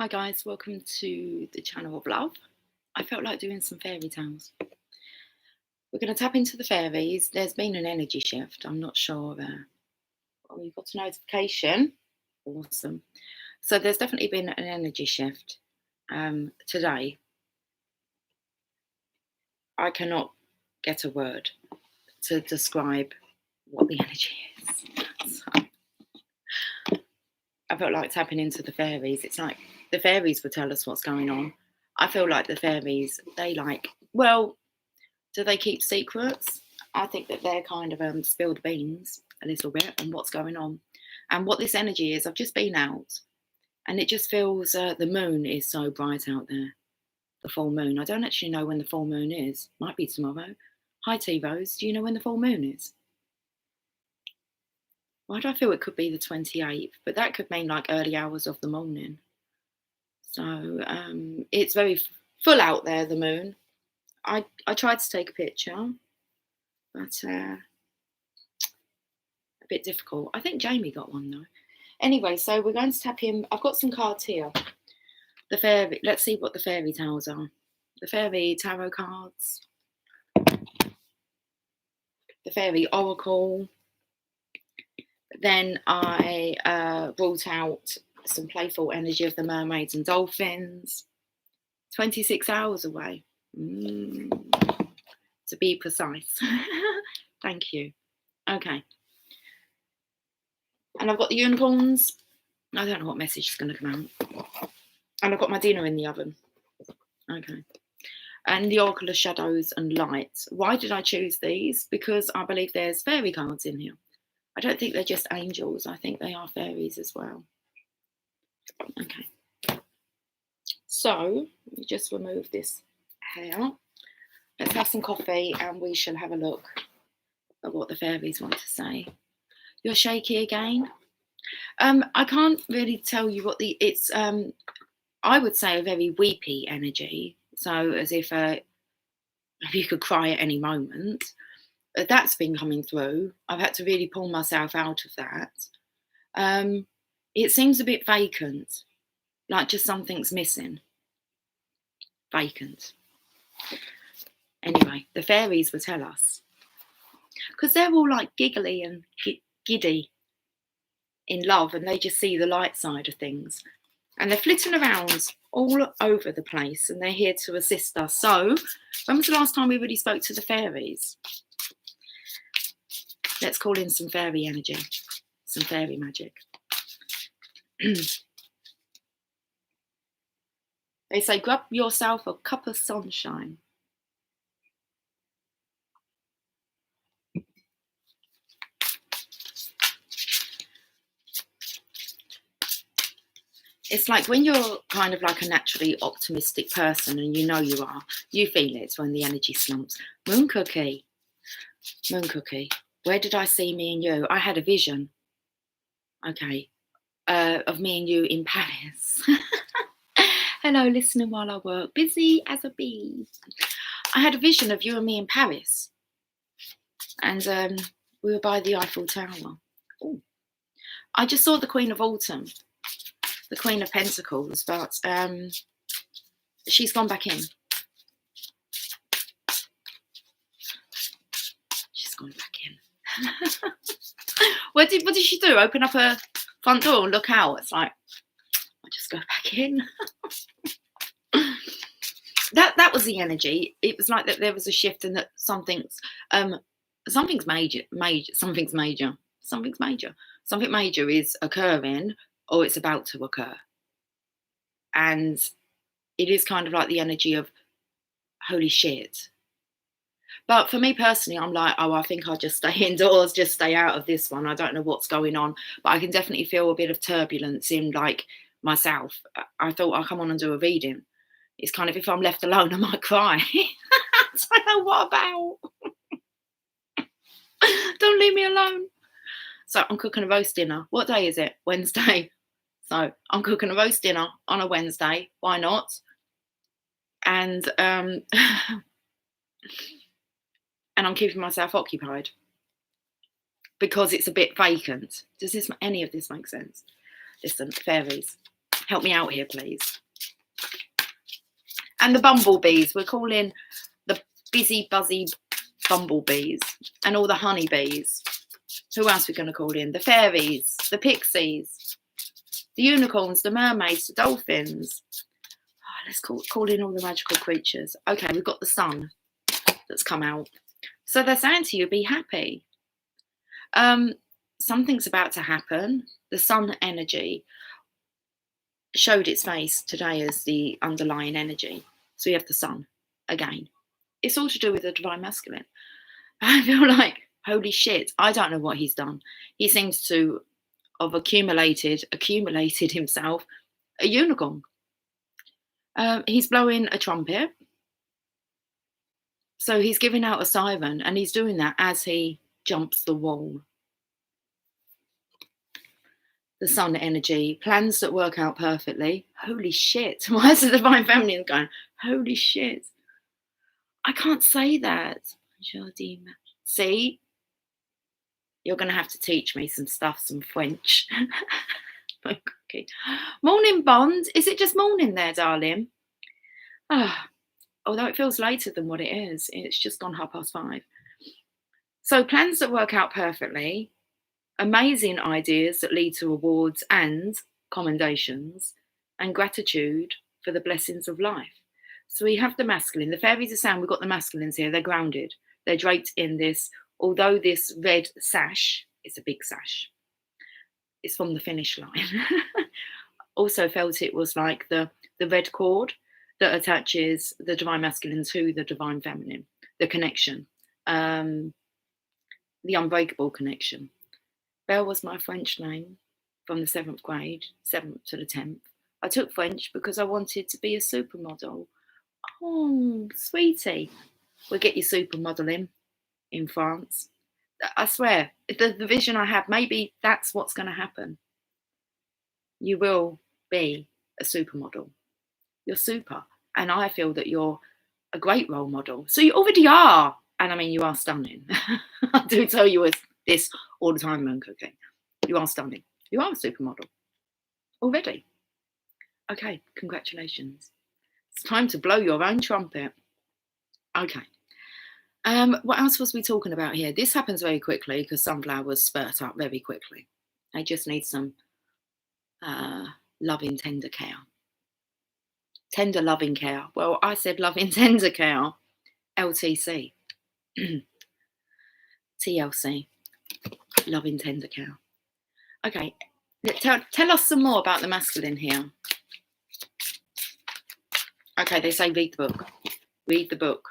Hi guys, welcome to the channel of love. I felt like doing some fairy tales. We're going to tap into the fairies. There's been an energy shift. I'm not sure. We got a notification. Awesome. So there's definitely been an energy shift today. I cannot get a word to describe what the energy is. So, I felt like tapping into the fairies. It's like the fairies would tell us what's going on. I feel like the fairies, do they keep secrets? I think that they're kind of spilled beans a little bit on what's going on. And what this energy is, I've just been out and it just feels the moon is so bright out there. The full moon. I don't actually know when the full moon is. Might be tomorrow. Hi T-Rose, do you know when the full moon is? Why do I feel it could be the 28th? But that could mean like early hours of the morning. So it's very full out there, the moon. I tried to take a picture, but a bit difficult. I think Jamie got one though. Anyway, so we're going to tap in. I've got some cards here. The fairy. Let's see what the fairy tales are. The fairy tarot cards. The fairy oracle. Then I brought out some playful energy of the mermaids and dolphins. 26 hours away. To be precise. Thank you. Okay. And I've got the unicorns. I don't know what message is going to come out. And I've got my dinner in the oven. Okay. And the Oracle of Shadows and Light. Why did I choose these? Because I believe there's fairy cards in here. I don't think they're just angels. I think they are fairies as well. Okay. So, let me just remove this hair. Let's have some coffee and we shall have a look at what the fairies want to say. You're shaky again? I can't really tell you what it's I would say a very weepy energy. So as if you could cry at any moment. That's been coming through. I've had to really pull myself out of that. It seems a bit vacant, like just something's missing. Vacant. Anyway, the fairies will tell us. Because they're all like giggly and giddy in love and they just see the light side of things. And they're flitting around all over the place and they're here to assist us. So, when was the last time we really spoke to the fairies? Let's call in some fairy energy, some fairy magic. They say, grab yourself a cup of sunshine. It's like when you're kind of like a naturally optimistic person and you know you are, you feel it when the energy slumps. Moon Cookie. Moon Cookie. Where did I see me and you? I had a vision. Okay. Of me and you in Paris. Hello, listening while I work. Busy as a bee. I had a vision of you and me in Paris. And we were by the Eiffel Tower. Ooh. I just saw the Queen of Autumn. The Queen of Pentacles, but she's gone back in. She's gone back in. What did she do? Open up her front door and look out? It's like, I'll just go back in. That was the energy. It was like that there was a shift and that something major is occurring or it's about to occur. And it is kind of like the energy of holy shit. But for me personally, I'm like, oh, I think I'll just stay indoors, just stay out of this one. I don't know what's going on, but I can definitely feel a bit of turbulence in like myself. I thought I'll come on and do a reading. It's kind of if I'm left alone, I might cry. I don't know what about. Don't leave me alone. So I'm cooking a roast dinner. What day is it? Wednesday. So I'm cooking a roast dinner on a Wednesday. Why not? And and I'm keeping myself occupied because it's a bit vacant. Does any of this make sense? Listen, fairies, Help me out here, please. And the bumblebees, we're calling the busy, buzzy bumblebees and all the honeybees. Who else are we going to call in? The fairies, the pixies, the unicorns, the mermaids, the dolphins. Oh, let's call in all the magical creatures. Okay, we've got the sun that's come out. So they're saying to you, be happy. Something's about to happen. The sun energy showed its face today as the underlying energy. So we have the sun again. It's all to do with the divine masculine. I feel like, holy shit, I don't know what he's done. He seems to have accumulated himself a unicorn. He's blowing a trumpet. So he's giving out a siren, and he's doing that as he jumps the wall. The sun energy, plans that work out perfectly. Holy shit. Why is the divine feminine going, holy shit? I can't say that. See? You're going to have to teach me some stuff, some French. Okay. Morning, Bond. Is it just morning there, darling? Although it feels later than what it is. It's just gone 5:30. So plans that work out perfectly, amazing ideas that lead to awards and commendations, and gratitude for the blessings of life. So we have the masculine. The fairies are saying we've got the masculines here. They're grounded. They're draped in this, although this red sash is a big sash. It's from the finish line. Also felt it was like the red cord that attaches the divine masculine to the divine feminine, the connection, the unbreakable connection. Belle was my French name from the 7th grade, 7th to the 10th. I took French because I wanted to be a supermodel. Oh, sweetie. We'll get you supermodeling in France. I swear, the vision I have, maybe that's what's going to happen. You will be a supermodel. You're super. And I feel that you're a great role model. So you already are. And I mean, you are stunning. I do tell you this all the time, Moon Cookie. You are stunning. You are a supermodel already. Okay, congratulations. It's time to blow your own trumpet. Okay. What else was we talking about here? This happens very quickly because sunflowers spurt up very quickly. They just need some loving, tender care. Tender, loving care. Well, I said loving, tender care. LTC. TLC. Loving, tender care. Okay. Tell us some more about the masculine here. Okay, they say read the book. Read the book.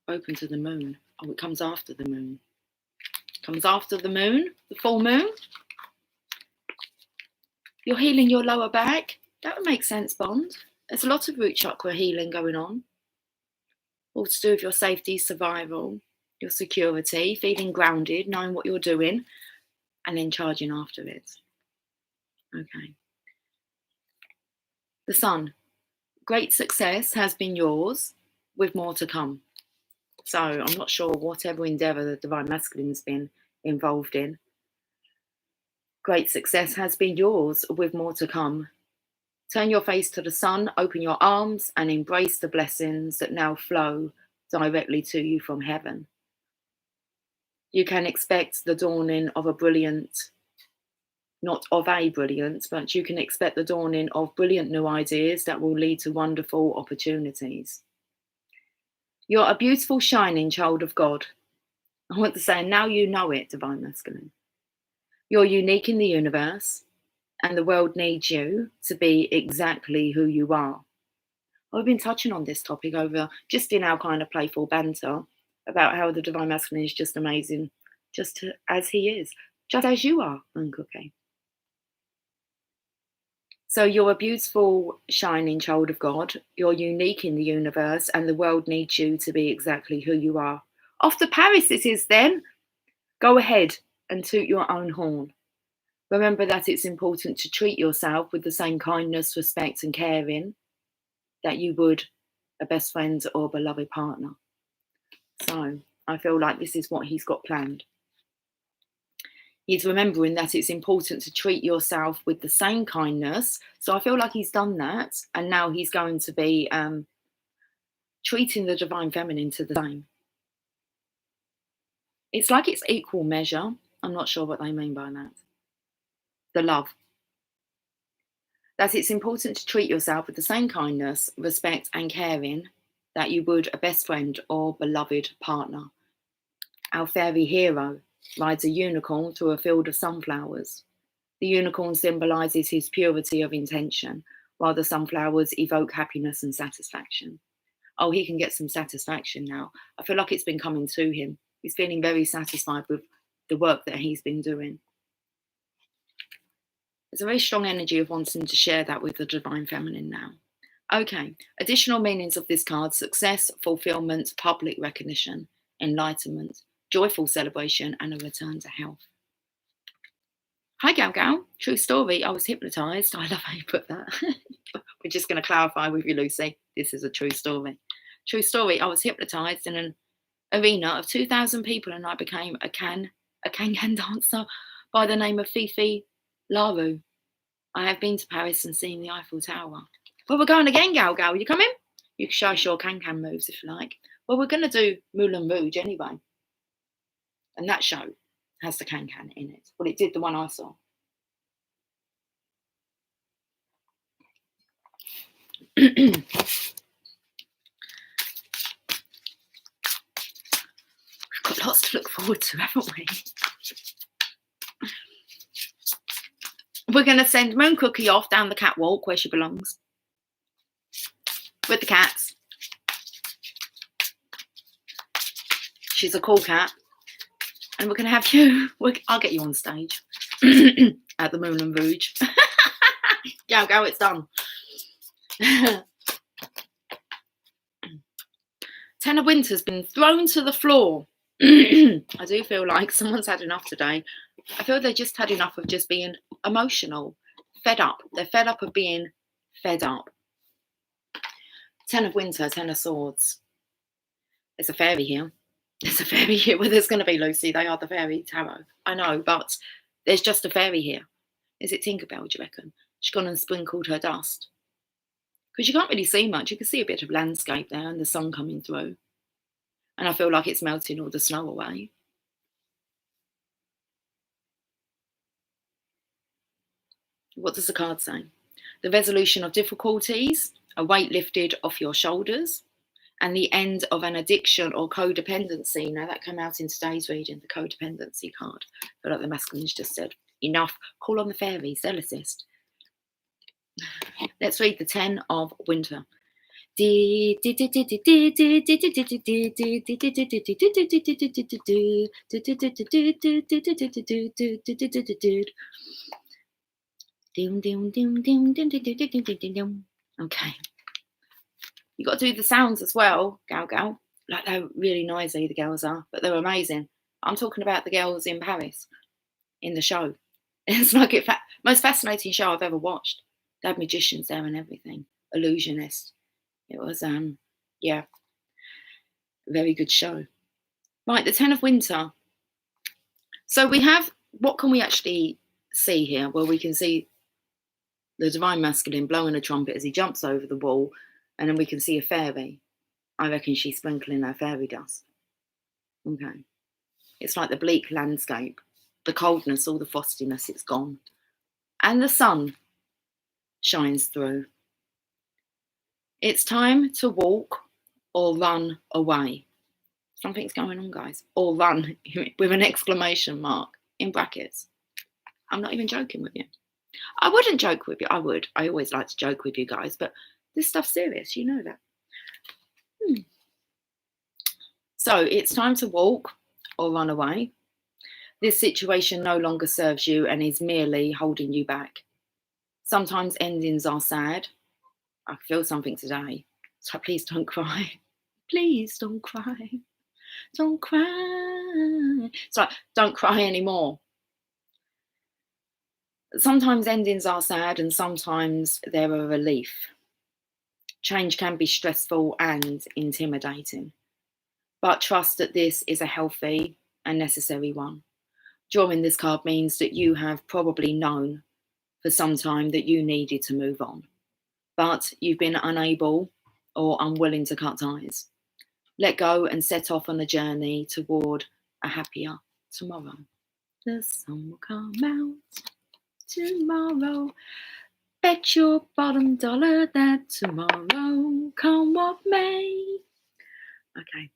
Open to the moon. Oh, it comes after the moon. Comes after the moon, the full moon. You're healing your lower back. That would make sense, Bond. There's a lot of root chakra healing going on. All to do with your safety, survival, your security, feeling grounded, knowing what you're doing, and then charging after it. Okay. The sun. Great success has been yours, with more to come. So I'm not sure whatever endeavour the divine masculine's been involved in. Great success has been yours, with more to come. Turn your face to the sun, open your arms, and embrace the blessings that now flow directly to you from heaven. You can expect the dawning of a brilliant, not of a brilliant, but you can expect the dawning of brilliant new ideas that will lead to wonderful opportunities. You're a beautiful, shining child of God. I want to say, now you know it, divine masculine. You're unique in the universe, and the world needs you to be exactly who you are. I've been touching on this topic over just in our kind of playful banter about how the divine masculine is just amazing, just as he is, just as you are, Moon Cookie. So you're a beautiful, shining child of God. You're unique in the universe, and the world needs you to be exactly who you are. Off to Paris it is then. Go ahead and toot your own horn. Remember that it's important to treat yourself with the same kindness, respect, and caring that you would a best friend or beloved partner. So I feel like this is what he's got planned. He's remembering that it's important to treat yourself with the same kindness. So I feel like he's done that. And now he's going to be treating the divine feminine to the same. It's like it's equal measure. I'm not sure what they mean by that. The love. That it's important to treat yourself with the same kindness, respect, and caring that you would a best friend or beloved partner. Our fairy hero rides a unicorn through a field of sunflowers. The unicorn symbolises his purity of intention, while the sunflowers evoke happiness and satisfaction. Oh, he can get some satisfaction now. I feel like it's been coming to him. He's feeling very satisfied with the work that he's been doing. There's a very strong energy of wanting to share that with the divine feminine now. Okay, additional meanings of this card: success, fulfillment, public recognition, enlightenment, joyful celebration, and a return to health. Hi, Gal Gal. True story. I was hypnotised. I love how you put that. We're just going to clarify with you, Lucy. This is a true story. True story. I was hypnotised in an arena of 2,000 people, and I became a can dancer by the name of Fifi Laru. I have been to Paris and seen the Eiffel Tower. Well, we're going again, Gal Gal. You coming? You can show us your can moves if you like. Well, we're going to do Moulin Rouge anyway. And that show has the can in it. Well, it did the one I saw. We've got lots to look forward to, haven't we? We're going to send Moon Cookie off down the catwalk where she belongs with the cats. She's a cool cat. And we're going to have you, I'll get you on stage at the Moulin Rouge. Go, it's done. 10 of Winter's been thrown to the floor. I do feel like someone's had enough today. I feel they just had enough of just being emotional, fed up. They're fed up of being fed up. 10 of Winter, 10 of Swords. There's a fairy here. There's a fairy here. Well, there's going to be, Lucy. They are the fairy tarot. I know, but there's just a fairy here. Is it Tinkerbell, do you reckon? She's gone and sprinkled her dust. Because you can't really see much. You can see a bit of landscape there and the sun coming through. And I feel like it's melting all the snow away. What does the card say? The resolution of difficulties, a weight lifted off your shoulders, and the end of an addiction or codependency. Now that came out in today's reading, the codependency card. I feel like the masculine's just said, enough, call on the fairies, they'll assist. Let's read the 10 of Winter. Okay. You got to do the sounds as well, Gal. Like, they're really noisy, the girls are, but they're amazing. I'm talking about the girls in Paris in the show. It's like the most fascinating show I've ever watched. They had magicians there and everything, illusionists. It was, yeah, very good show. Right, the 10 of Winter. So we have, what can we actually see here? Well, we can see the divine masculine blowing a trumpet as he jumps over the wall, and then we can see a fairy. I reckon she's sprinkling her fairy dust. Okay. It's like the bleak landscape, the coldness, all the frostiness, it's gone. And the sun shines through. It's time to walk or run away. Something's going on, guys. Or run with an exclamation mark in brackets. I'm not even joking with you. I wouldn't joke with you. I would. I always like to joke with you guys, but this stuff's serious. You know that. So it's time to walk or run away. This situation no longer serves you and is merely holding you back. Sometimes endings are sad. I feel something today. So please don't cry. Please don't cry. Don't cry. It's like, don't cry anymore. Sometimes endings are sad and sometimes they're a relief. Change can be stressful and intimidating. But trust that this is a healthy and necessary one. drawing this card means that you have probably known for some time that you needed to move on, but you've been unable or unwilling to cut ties. Let go and set off on a journey toward a happier tomorrow. The sun will come out tomorrow. Bet your bottom dollar that tomorrow, come what may. Okay.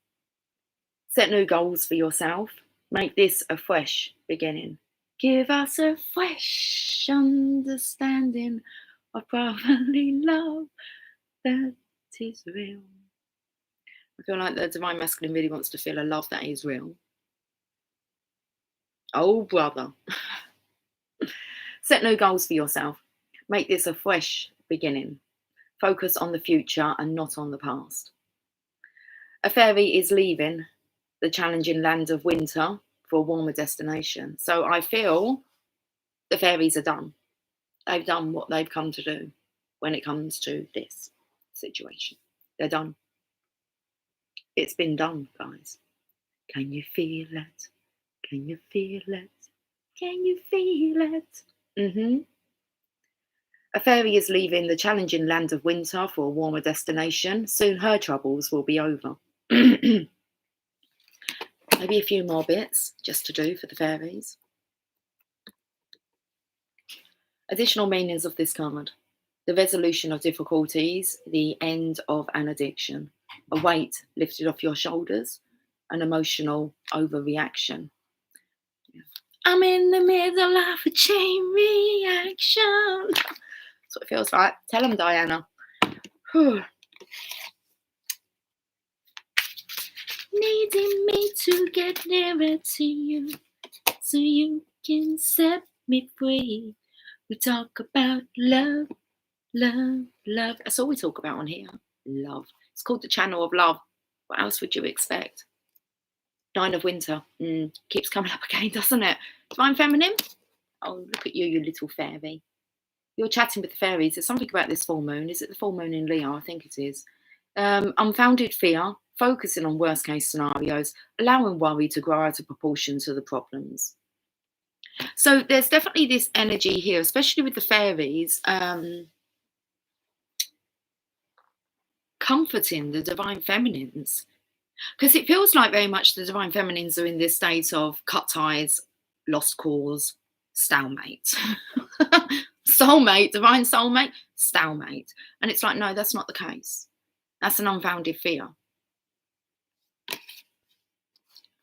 Set new goals for yourself. Make this a fresh beginning. Give us a fresh understanding of brotherly love that is real. I feel like the Divine Masculine really wants to feel a love that is real. Oh, brother. Set new goals for yourself. Make this a fresh beginning. Focus on the future and not on the past. A fairy is leaving the challenging land of winter for a warmer destination. So I feel the fairies are done. They've done what they've come to do when it comes to this situation. They're done. It's been done, guys. Can you feel it? Can you feel it? Can you feel it? A fairy is leaving the challenging land of winter for a warmer destination. Soon her troubles will be over. Maybe a few more bits just to do for the fairies. Additional meanings of this card. The resolution of difficulties, the end of an addiction, a weight lifted off your shoulders, an emotional overreaction. I'm in the middle of a chain reaction. That's what it feels like. Tell them, Diana. Whew. Needing me to get nearer to you so you can set me free. We talk about love, love, love. That's all we talk about on here. Love. It's called the Channel of Love. What else would you expect? Nine of Winter. Keeps coming up again, doesn't it? Divine Feminine. Oh, look at you, you little fairy. You're chatting with the fairies. There's something about this full moon. Is it the full moon in Leo? I think it is. Unfounded fear. Focusing on worst case scenarios. Allowing worry to grow out of proportion to the problems. So there's definitely this energy here, especially with the fairies, comforting the Divine Feminines. Because it feels like very much the Divine Feminines are in this state of cut ties, lost cause, stalemate. Soulmate, divine soulmate, stalemate. And it's like, no, that's not the case. That's an unfounded fear.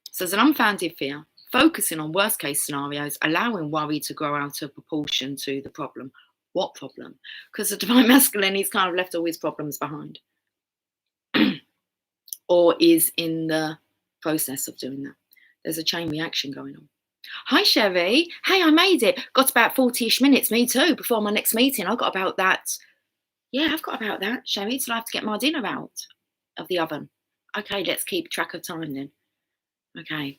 So there's an unfounded fear. Focusing on worst case scenarios, allowing worry to grow out of proportion to the problem. What problem? Because the Divine Masculine, he's kind of left all his problems behind. Or is in the process of doing that. There's a chain reaction going on. Hi, Sherry. Hey, I made it. Got about 40-ish minutes. Me too. Before my next meeting, I've got about that. Yeah, I've got about that, Sherry. So I have to get my dinner out of the oven. Okay, let's keep track of time then. Okay.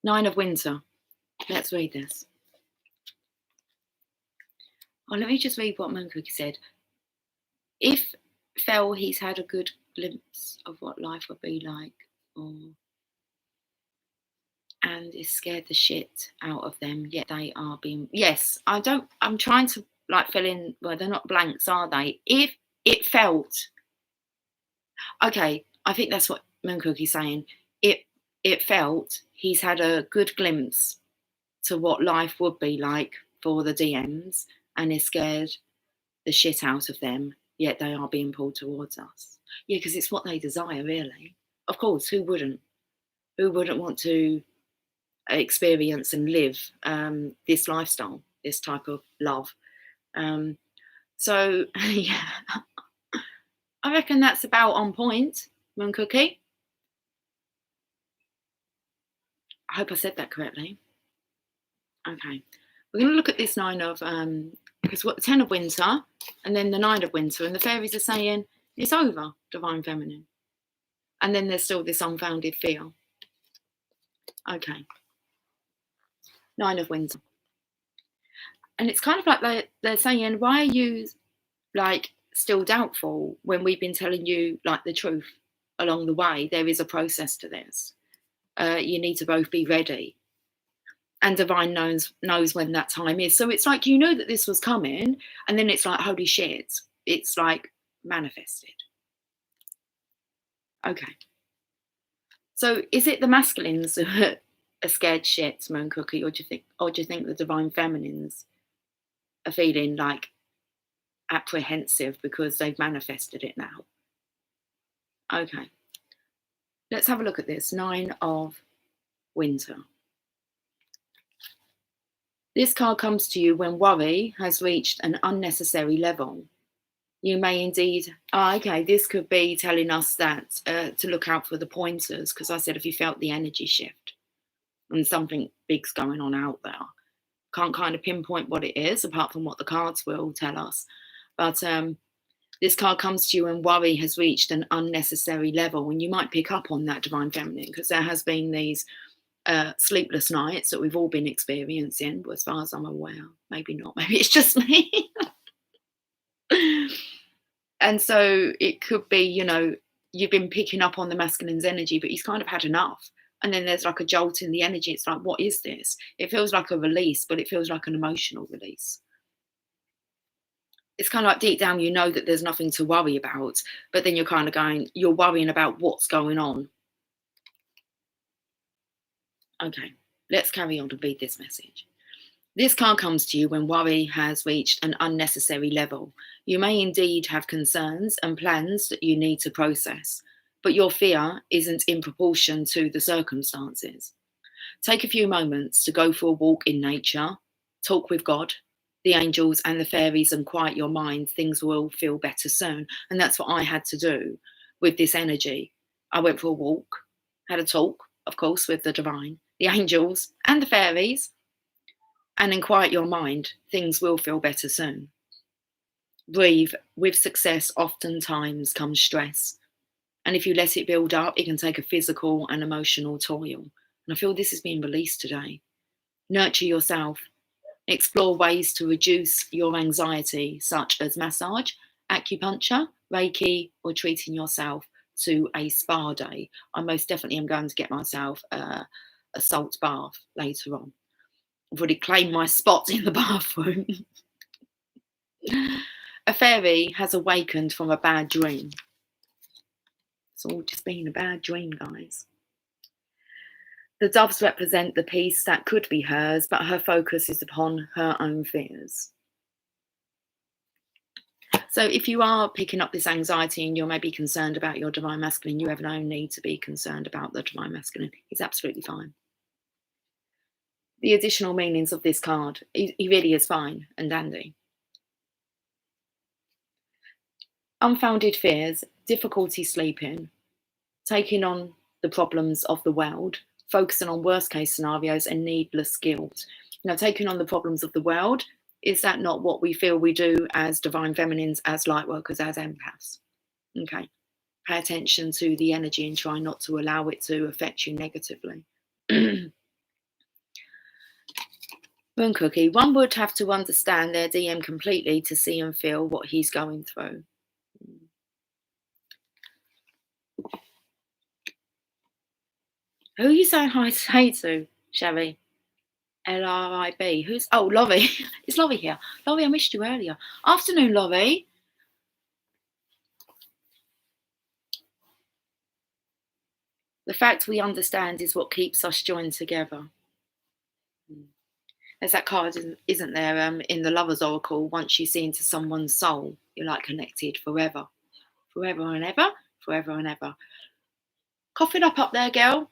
Nine of Winter. Let's read this. Oh, let me just read what Moon Cookie said. If Fell, he's had a good glimpse of what life would be like, and is scared the shit out of them, yet they are being... Yes, I'm trying to like fill in, well, they're not blanks, are they? If it felt... Okay, I think that's what Moon Cookie's saying. It felt he's had a good glimpse to what life would be like for the DMs and is scared the shit out of them, yet they are being pulled towards us. Yeah, because it's what they desire, really. Of course, who wouldn't? Who wouldn't want to experience and live this lifestyle, this type of love? So, yeah, I reckon that's about on point, Moon Cookie. I hope I said that correctly. Okay, we're going to look at this nine of, because what, 10 of Winter, and then the 9 of Winter, and the fairies are saying, it's over, Divine Feminine. And then there's still this unfounded fear. Okay. 9 of Winter. And it's kind of like they're saying, why are you like still doubtful when we've been telling you like the truth along the way? There is a process to this. You need to both be ready. and divine knows when that time is. So it's like you know that this was coming, and then it's like, holy shit, it's like manifested. Okay. So is it the masculines who are scared shit, Moon Cookie, or do you think the divine feminines are feeling like apprehensive because they've manifested it now? Okay. Let's have a look at this. 9 of Winter. This card comes to you when worry has reached an unnecessary level. You may indeed, okay, this could be telling us that to look out for the pointers, because I said if you felt the energy shift and something big's going on out there. Can't kind of pinpoint what it is, apart from what the cards will tell us. But this card comes to you when worry has reached an unnecessary level, and you might pick up on that, divine feminine, because there has been these sleepless nights that we've all been experiencing, as far as I'm aware. Maybe not, maybe it's just me. And so it could be, you know, you've been picking up on the masculine's energy, but he's kind of had enough. And then there's like a jolt in the energy. It's like, what is this? It feels like a release, but it feels like an emotional release. It's kind of like deep down, you know that there's nothing to worry about, but then you're kind of going, you're worrying about what's going on. Okay, let's carry on to read this message. This card comes to you when worry has reached an unnecessary level. You may indeed have concerns and plans that you need to process, but your fear isn't in proportion to the circumstances. Take a few moments to go for a walk in nature, talk with God, the angels and the fairies, and quiet your mind. Things will feel better soon. And that's what I had to do with this energy. I went for a walk, had a talk, of course, with the divine, the angels and the fairies, and then quiet your mind. Things will feel better soon. Breathe. With success, oftentimes comes stress. And if you let it build up, it can take a physical and emotional toil. And I feel this is being released today. Nurture yourself. Explore ways to reduce your anxiety, such as massage, acupuncture, Reiki, or treating yourself to a spa day. I most definitely am going to get myself a salt bath later on. I've already claimed my spot in the bathroom. A fairy has awakened from a bad dream. It's all just been a bad dream, guys. The doves represent the peace that could be hers, but her focus is upon her own fears. So if you are picking up this anxiety and you're maybe concerned about your divine masculine, you have no need to be concerned about the divine masculine. He's absolutely fine. The additional meanings of this card, he really is fine and dandy. Unfounded fears, difficulty sleeping, taking on the problems of the world, focusing on worst case scenarios and needless guilt. Now, taking on the problems of the world, is that not what we feel we do as divine feminines, as light workers, as empaths? Okay. Pay attention to the energy and try not to allow it to affect you negatively. Moon Cookie, one would have to understand their DM completely to see and feel what he's going through. Who are you saying hi to, Sherry? L-R-I-B. Who's? Oh, Laurie. Is Laurie here? Laurie, I missed you earlier. Afternoon, Laurie. The fact we understand is what keeps us joined together. There's that card, isn't there, in the Lover's Oracle, once you see into someone's soul, you're like connected forever. Forever and ever, forever and ever. Coughing up there, girl.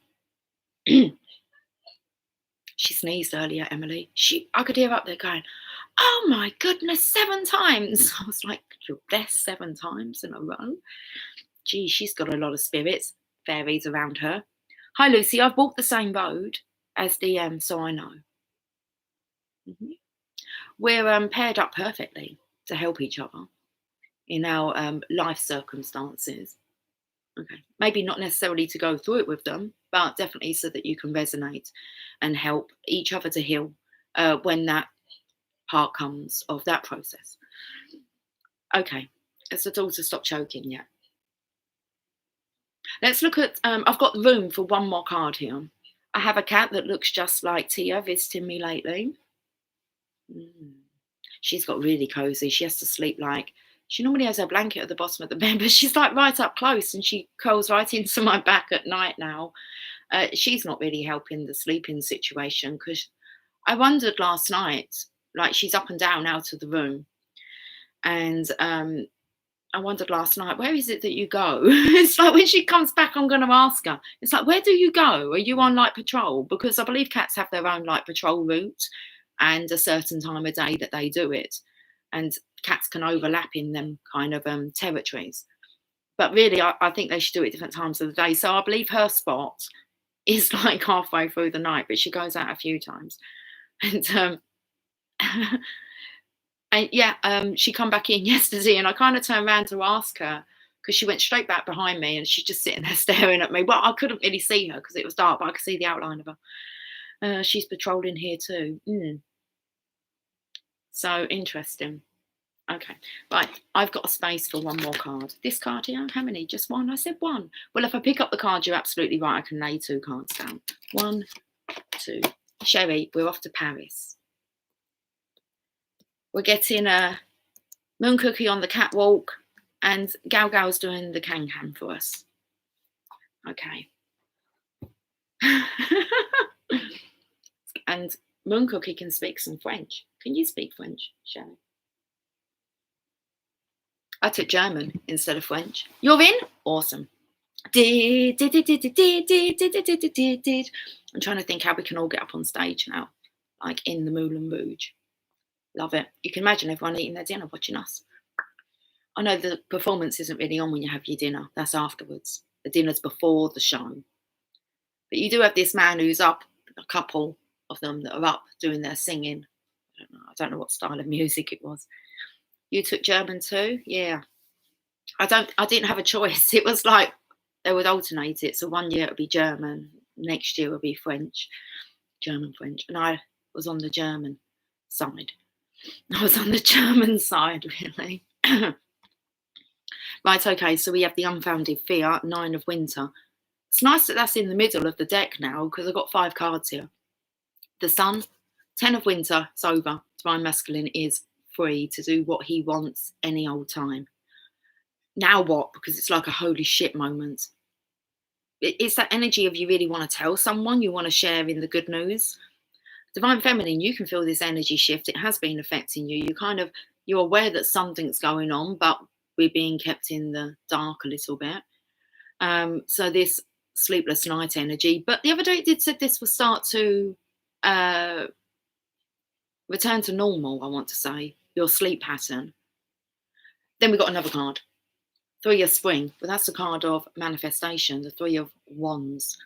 She sneezed earlier, Emily. I could hear her up there going, oh my goodness, 7 times. I was like, you're blessed 7 times in a row. Gee, she's got a lot of spirits, fairies around her. Hi, Lucy. I've walked the same road as DM, so I know. Mm-hmm. We're paired up perfectly to help each other in our life circumstances. Okay, maybe not necessarily to go through it with them, but definitely so that you can resonate and help each other to heal when that part comes of that process. Okay, has the daughter stopped choking yet? Let's look at, I've got room for one more card here. I have a cat that looks just like Tia visiting me lately. She's got really cozy. She has to sleep like, she normally has her blanket at the bottom of the bed, but she's like right up close and she curls right into my back at night now. She's not really helping the sleeping situation because I wondered last night, like she's up and down out of the room. And I wondered last night, where is it that you go? It's like when she comes back, I'm going to ask her. It's like, where do you go? Are you on like patrol? Because I believe cats have their own like patrol route and a certain time of day that they do it. And cats can overlap in them kind of territories. But really, I think they should do it at different times of the day. So I believe her spot is like halfway through the night, but she goes out a few times. And and yeah, she come back in yesterday, and I kind of turned around to ask her because she went straight back behind me, and she's just sitting there staring at me. Well, I couldn't really see her because it was dark, but I could see the outline of her. She's patrolling here too. So interesting. Okay, right. I've got a space for one more card. This card here, how many? Just one? I said one. Well, if I pick up the card, you're absolutely right. I can lay 2 cards down. 1, 2. Sherry, we're off to Paris. We're getting a Moon Cookie on the catwalk, and Gal Gal's doing the can for us. Okay. And Moon Cookie can speak some French. Can you speak French, Sherry? I took German instead of French. You're in? Awesome. I'm trying to think how we can all get up on stage now, like in the Moulin Rouge. Love it. You can imagine everyone eating their dinner watching us. I know the performance isn't really on when you have your dinner. That's afterwards. The dinner's before the show. But you do have this man who's up, a couple of them that are up doing their singing. I don't know what style of music it was. You took German too? Yeah. I didn't have a choice. It was like they would alternate it. So one year it would be German, next year it would be French, German, French. And I was on the German side. I was on the German side, really. Right, okay, so we have the Unfounded Fear, 9 of Winter. It's nice that that's in the middle of the deck now because I've got 5 cards here. The Sun, 10 of Winter, it's over. Divine Masculine is free to do what he wants any old time. Now what? Because it's like a holy shit moment. It's that energy of you really want to tell someone, you want to share in the good news. Divine Feminine, you can feel this energy shift. It has been affecting you. You're aware that something's going on, but we're being kept in the dark a little bit. So this sleepless night energy. But the other day it did say this will start to return to normal, I want to say, your sleep pattern. Then we got another card. 3 of Spring. But that's a card of manifestation, the 3 of Wands.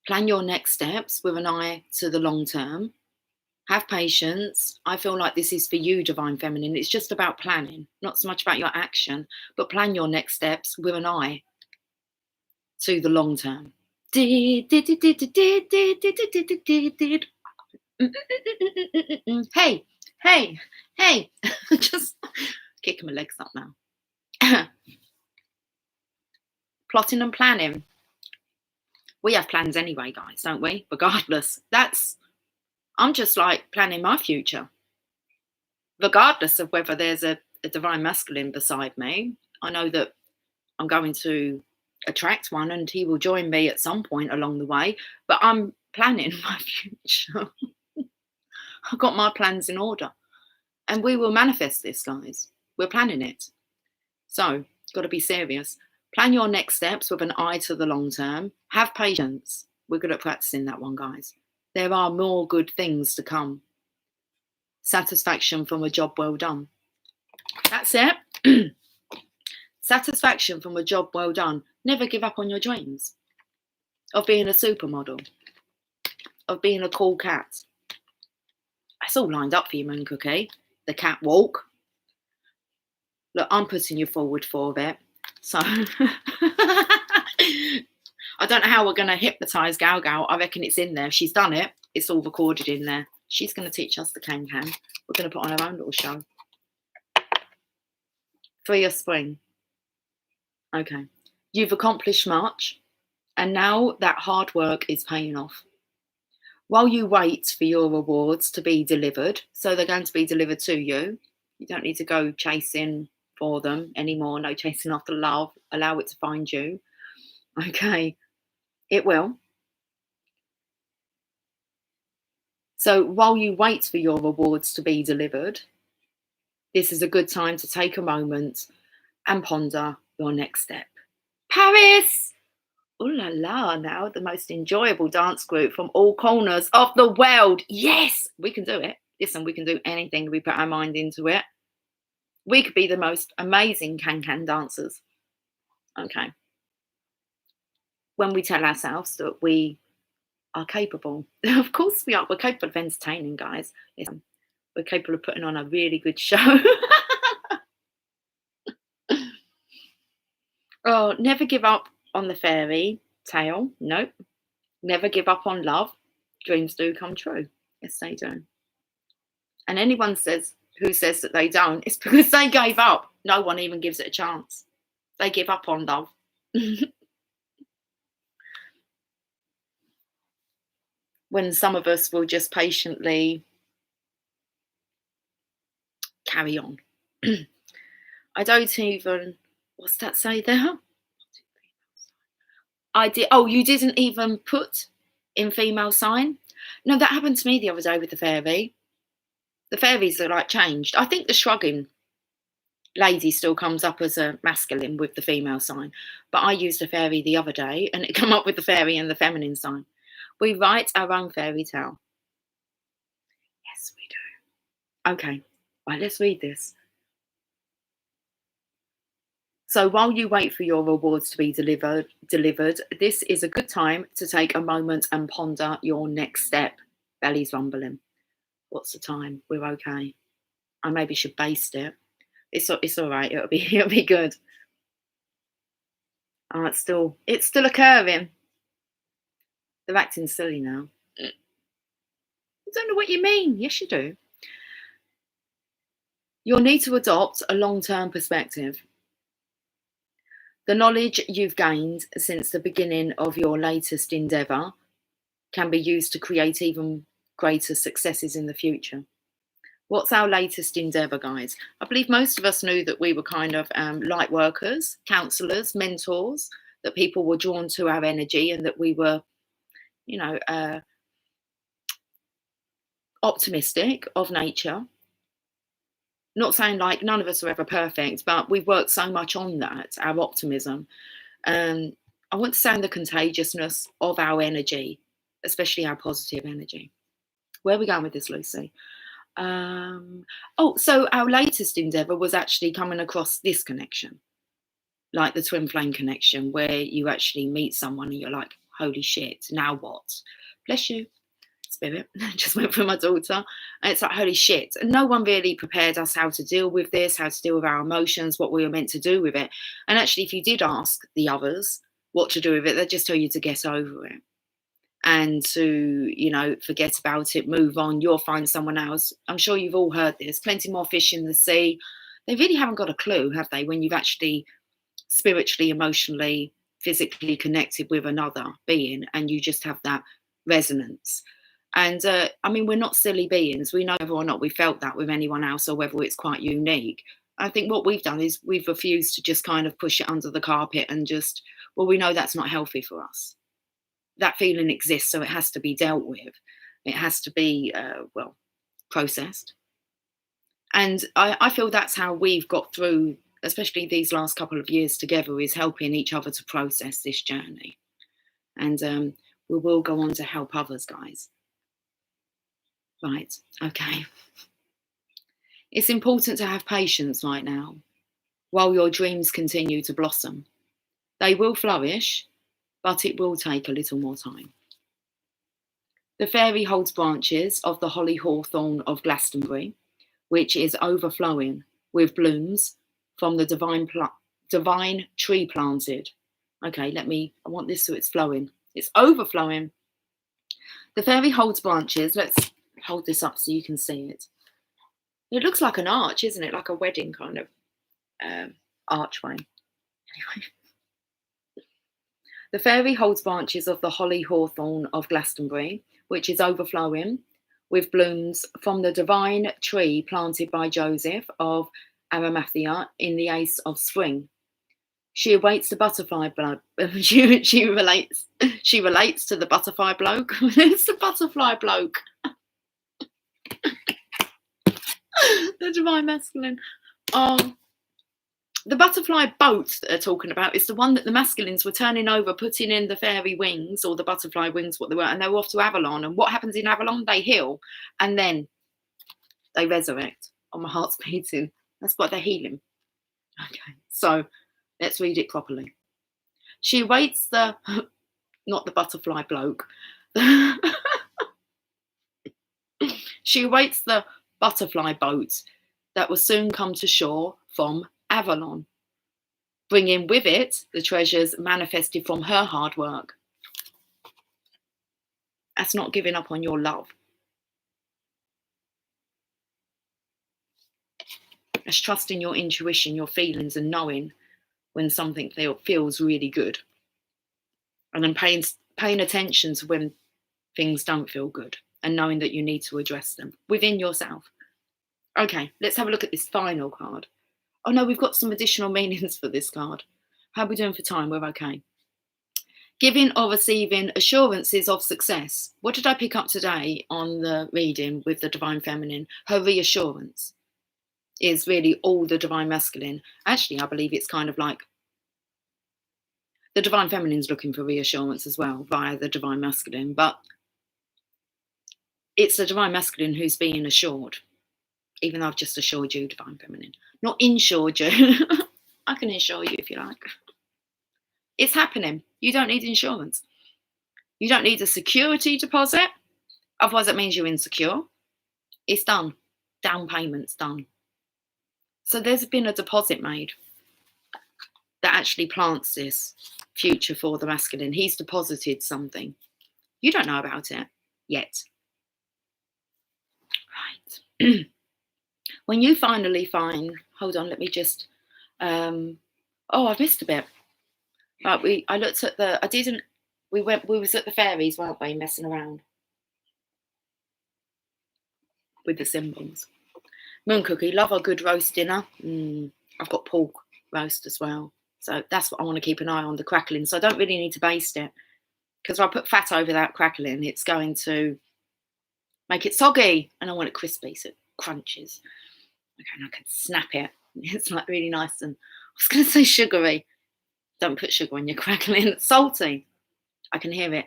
Plan your next steps with an eye to the long term. Have patience. I feel like this is for you, Divine Feminine. It's just about planning, not so much about your action, but plan your next steps with an eye to the long term. Hey. Just kicking my legs up now. Plotting and planning. We have plans anyway, guys, don't we? Regardless. I'm just like planning my future. Regardless of whether there's a Divine Masculine beside me, I know that I'm going to attract one and he will join me at some point along the way, but I'm planning my future. I've got my plans in order and we will manifest this, guys. We're planning it. So, got to be serious. Plan your next steps with an eye to the long term. Have patience. We're good at practicing that one, guys. There are more good things to come. Satisfaction from a job well done. That's it. Satisfaction from a job well done. Never give up on your dreams. Of being a supermodel. Of being a cool cat. That's all lined up for you, Moon Cookie. The catwalk. Look, I'm putting you forward for it. So, I don't know how we're going to hypnotise Gal Gal. I reckon it's in there. She's done it. It's all recorded in there. She's going to teach us the can. We're going to put on our own little show. 3 of Spring. Okay. You've accomplished much. And now that hard work is paying off. While you wait for your rewards to be delivered, so they're going to be delivered to you. You don't need to go chasing for them anymore. No chasing after love. Allow it to find you. Okay, it will. So while you wait for your rewards to be delivered, this is a good time to take a moment and ponder your next step. Paris! Ooh la la, now the most enjoyable dance group from all corners of the world. Yes, we can do it. Listen, we can do anything if we put our mind into it. We could be the most amazing can dancers. Okay. When we tell ourselves that we are capable. Of course we are. We're capable of entertaining, guys. Listen, we're capable of putting on a really good show. Oh, never give up on the fairy tale. Nope. Never give up on love. Dreams do come true. Yes, they do. And anyone who says that they don't, it's because they gave up. No one even gives it a chance. They give up on love. When some of us will just patiently carry on. I don't even, what's that say there? You didn't even put in female sign? No, that happened to me the other day with the fairy. The fairies are like changed. I think the shrugging lady still comes up as a masculine with the female sign. But I used a fairy the other day and it came up with the fairy and the feminine sign. We write our own fairy tale. Yes, we do. Okay, right, let's read this. So while you wait for your rewards to be delivered, this is a good time to take a moment and ponder your next step. Belly's rumbling. What's the time? We're okay. I maybe should baste it. It's all right. It'll be good. Oh, it's still occurring. They're acting silly now. I don't know what you mean. Yes, you do. You'll need to adopt a long-term perspective. The knowledge you've gained since the beginning of your latest endeavour can be used to create even greater successes in the future. What's our latest endeavour, guys? I believe most of us knew that we were kind of light workers, counsellors, mentors, that people were drawn to our energy and that we were, optimistic of nature. Not saying like none of us are ever perfect, but we've worked so much on that, our optimism. I want to say the contagiousness of our energy, especially our positive energy. Where are we going with this, Lucy? So our latest endeavour was actually coming across this connection, like the twin flame connection, where you actually meet someone and you're like, holy shit, now what? Bless you. Spirit. Just went for my daughter, and it's like, holy shit. And no one really prepared us how to deal with this, how to deal with our emotions, what we were meant to do with it. And actually, if you did ask the others what to do with it, they'd just tell you to get over it and to, forget about it, move on. You'll find someone else. I'm sure you've all heard this. Plenty more fish in the sea. They really haven't got a clue, have they, when you've actually spiritually, emotionally, physically connected with another being and you just have that resonance. And we're not silly beings. We know whether or not we felt that with anyone else or whether it's quite unique. I think what we've done is we've refused to just kind of push it under the carpet and just, well, we know that's not healthy for us. That feeling exists, so it has to be dealt with. It has to be, processed. And I feel that's how we've got through, especially these last couple of years together, is helping each other to process this journey. And we will go on to help others, guys. Right, okay. It's important to have patience right now while your dreams continue to blossom. They will flourish, but it will take a little more time. The fairy holds branches of the holly hawthorn of Glastonbury, which is overflowing with blooms from the divine tree planted. Okay, I want this so it's flowing. It's overflowing. The fairy holds branches. Let's hold this up so you can see it. It looks like an arch, isn't it? Like a wedding kind of archway. Anyway. The fairy holds branches of the holly hawthorn of Glastonbury, which is overflowing with blooms from the divine tree planted by Joseph of Arimathea in the Ace of Spring. She awaits the butterfly bloke. she relates to the butterfly bloke. It's the butterfly bloke. The divine masculine. Oh, the butterfly boat that they're talking about is the one that the masculines were turning over, putting in the fairy wings or the butterfly wings, what they were, and they were off to Avalon. And what happens in Avalon? They heal, and then they resurrect. Oh, my heart's beating. That's what they're healing. Okay, so let's read it properly. She awaits the, not the butterfly bloke. She awaits the butterfly boat that will soon come to shore from Avalon, bringing with it the treasures manifested from her hard work. That's not giving up on your love. That's trusting your intuition, your feelings, and knowing when something feels really good. And then paying attention to when things don't feel good and knowing that you need to address them within yourself. Okay, let's have a look at this final card. Oh no, we've got some additional meanings for this card. How are we doing for time? We're okay. Giving or receiving assurances of success. What did I pick up today on the reading with the Divine Feminine? Her reassurance is really all the Divine Masculine. Actually, I believe it's kind of like the Divine Feminine's looking for reassurance as well via the Divine Masculine, but it's the Divine Masculine who's being assured, even though I've just assured you, Divine Feminine. Not insured you. I can insure you if you like. It's happening. You don't need insurance. You don't need a security deposit. Otherwise, it means you're insecure. It's done. Down payment's done. So there's been a deposit made that actually plants this future for the masculine. He's deposited something. You don't know about it yet. Right. When you finally find, hold on, let me just, oh, I've missed a bit. Right, I looked at we was at the fairies, weren't we, messing around with the symbols. Moon cookie, love a good roast dinner. I've got pork roast as well. So that's what I want to keep an eye on, the crackling. So I don't really need to baste it, because if I put fat over that crackling, it's going to make it soggy, and I want it crispy so it crunches. Okay, and I can snap it. It's like really nice, and I was going to say sugary. Don't put sugar on your crackling. It's salty. I can hear it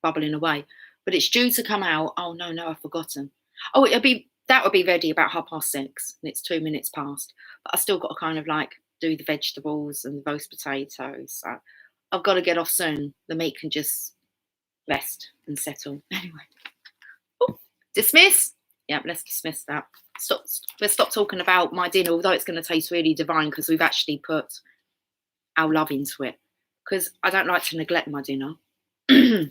bubbling away, but it's due to come out. Oh no, I've forgotten. Oh, that would be ready about 6:30, and it's 2 minutes past. But I still got to kind of like do the vegetables and the roast potatoes. So I've got to get off soon. The meat can just rest and settle. Anyway, dismiss. Yeah, let's dismiss that. Let's stop talking about my dinner, although it's going to taste really divine because we've actually put our love into it. Because I don't like to neglect my dinner. When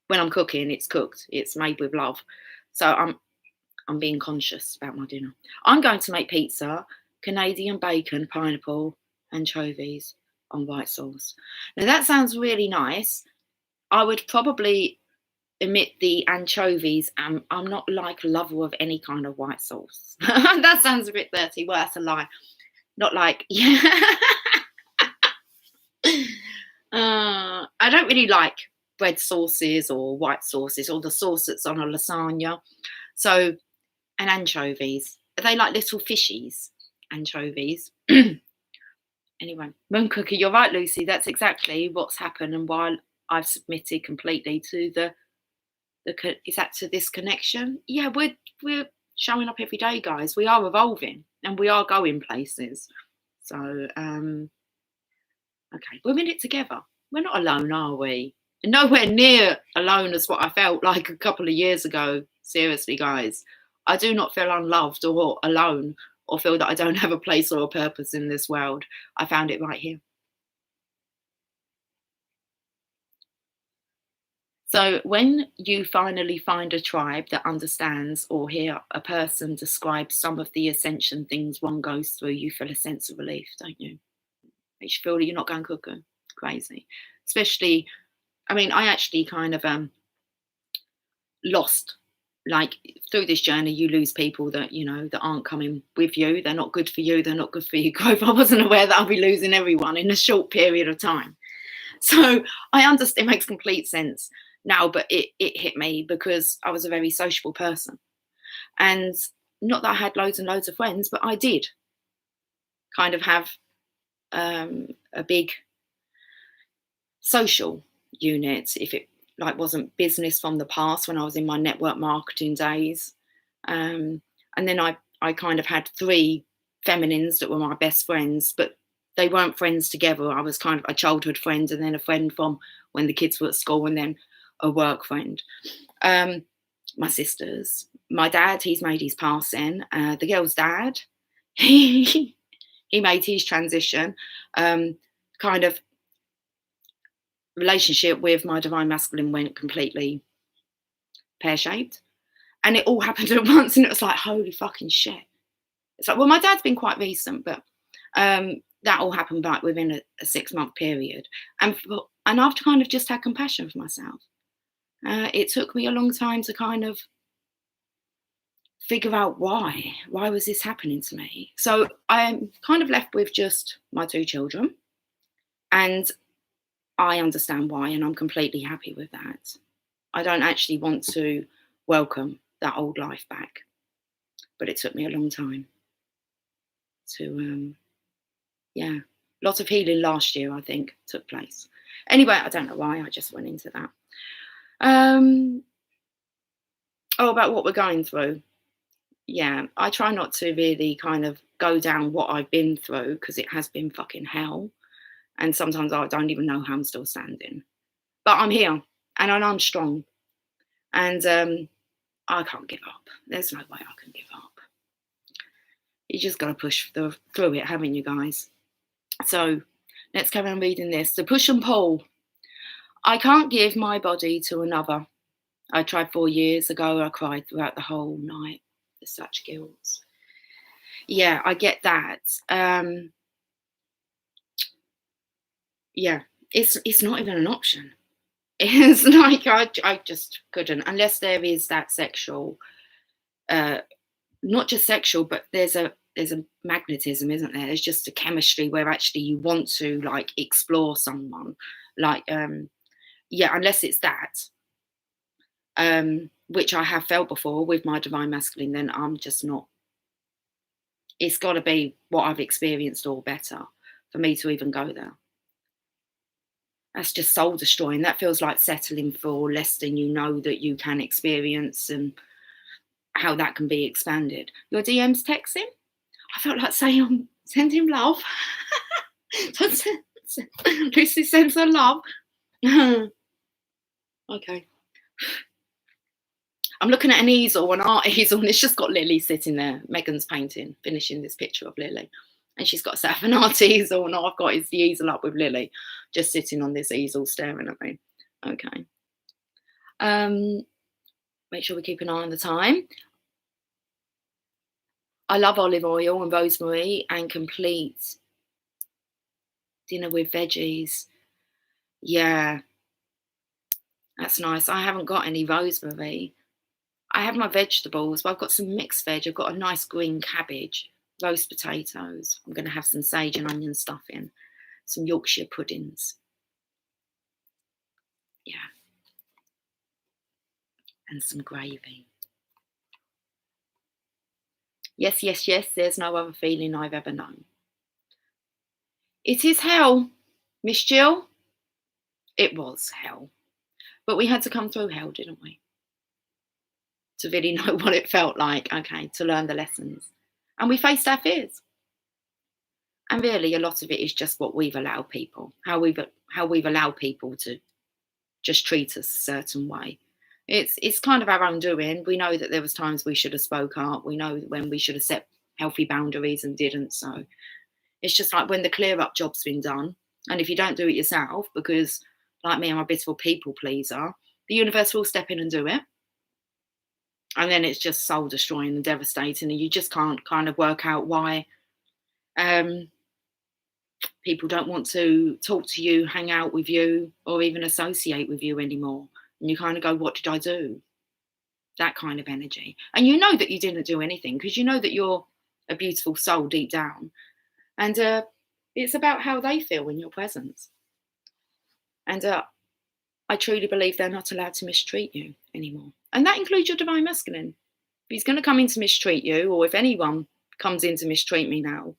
I'm cooking, it's cooked. It's made with love. So I'm being conscious about my dinner. I'm going to make pizza, Canadian bacon, pineapple, anchovies on white sauce. Now that sounds really nice. I would probably omit the anchovies. I'm not like a lover of any kind of white sauce. That sounds a bit dirty. Well, that's a lie. Not like, yeah. I don't really like bread sauces or white sauces or the sauce that's on a lasagna. So, and anchovies. Are they like little fishies? Anchovies. Anyway, Moon Cookie, you're right, Lucy. That's exactly what's happened, and why I've submitted completely to to this connection. Yeah, we're showing up every day, guys. We are evolving and we are going places. So, okay, we're in it together. We're not alone, are we? Nowhere near alone as what I felt like a couple of years ago. Seriously, guys, I do not feel unloved or alone or feel that I don't have a place or a purpose in this world. I found it right here. So when you finally find a tribe that understands or hear a person describe some of the ascension things one goes through, you feel a sense of relief, don't you? Makes you feel that you're not going cuckoo, crazy. Especially, I mean, I actually kind of lost. Like through this journey, you lose people that you know that aren't coming with you. They're not good for you. They're not good for your growth. I wasn't aware that I'll be losing everyone in a short period of time. So I understand. It makes complete sense now, but it hit me because I was a very sociable person, and not that I had loads and loads of friends, but I did kind of have a big social unit, if it like wasn't business from the past when I was in my network marketing days. And then I kind of had three feminines that were my best friends, but they weren't friends together. I was kind of a childhood friend and then a friend from when the kids were at school and then a work friend. My sisters, my dad, he's made his passing. The girl's dad, he made his transition. Kind of relationship with my divine masculine went completely pear-shaped, and it all happened at once, and it was like, holy fucking shit. It's like, well, my dad's been quite recent, but that all happened back within a 6-month period, and I've kind of just had compassion for myself. It took me a long time to kind of figure out why was this happening to me. So I'm kind of left with just my 2 children, and I understand why, and I'm completely happy with that. I don't actually want to welcome that old life back, but it took me a long time to, yeah, lots of healing last year, I think, took place. Anyway, I don't know why, I just went into that. About what we're going through. Yeah, I try not to really kind of go down what I've been through because it has been fucking hell. And sometimes I don't even know how I'm still standing. But I'm here and I'm strong. And I can't give up. There's no way I can give up. You just got to push through it, haven't you, guys? So let's carry on reading this. The push and pull. I can't give my body to another. I tried 4 years ago. I cried throughout the whole night. There's such guilt. Yeah, I get that. Yeah, it's not even an option. It's like I just couldn't, unless there is that sexual, not just sexual, but there's a magnetism, isn't there? There's just a chemistry where actually you want to like explore someone, like yeah, unless it's that, which I have felt before with my divine masculine, then I'm just not. It's got to be what I've experienced or better for me to even go there. That's just soul destroying. That feels like settling for less than you know that you can experience, and how that can be expanded. Your DM's texting? I felt like saying, send him love. Lucy sends her love. Okay. I'm looking at an easel, an art easel, and it's just got Lily sitting there. Megan's painting, finishing this picture of Lily. And she's got a set of an art easel, and all I've got is the easel up with Lily, just sitting on this easel staring at me. Okay. Make sure we keep an eye on the time. I love olive oil and rosemary and complete dinner with veggies. Yeah, that's nice. I haven't got any rosemary. I have my vegetables, but I've got some mixed veg. I've got a nice green cabbage, roast potatoes. I'm going to have some sage and onion stuffing, some Yorkshire puddings. Yeah. And some gravy. Yes, yes, yes, there's no other feeling I've ever known. It is hell, Miss Jill. It was hell. But we had to come through hell, didn't we? To really know what it felt like, okay, to learn the lessons. And we faced our fears. And really, a lot of it is just what we've allowed people, how we've allowed people to just treat us a certain way. It's kind of our own doing. We know that there was times we should have spoke up. We know when we should have set healthy boundaries and didn't. So it's just like when the clear up job's been done, and if you don't do it yourself, because like me, I'm a bit of a people pleaser, the universe will step in and do it. And then it's just soul destroying and devastating, and you just can't kind of work out why people don't want to talk to you, hang out with you, or even associate with you anymore. And you kind of go, what did I do? that kind of energy. And you know that you didn't do anything because you know that you're a beautiful soul deep down. And it's about how they feel in your presence. And I truly believe they're not allowed to mistreat you anymore. And that includes your divine masculine. If he's going to come in to mistreat you, or if anyone comes in to mistreat me now,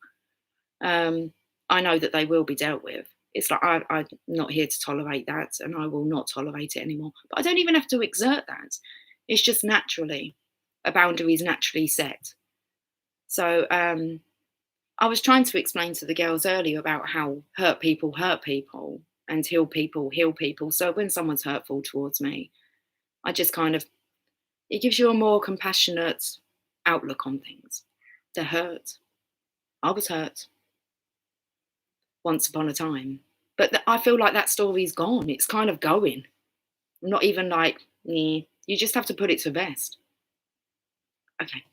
I know that they will be dealt with. It's like I'm not here to tolerate that, and I will not tolerate it anymore. But I don't even have to exert that. It's just naturally, a boundary is naturally set. So I was trying to explain to the girls earlier about how hurt people and heal people heal people. So when someone's hurtful towards me, I just kind of, it gives you a more compassionate outlook on things. They're hurt. I was hurt once upon a time. But I feel like that story's gone. It's kind of going. I'm not even like, you just have to put it to rest. Okay.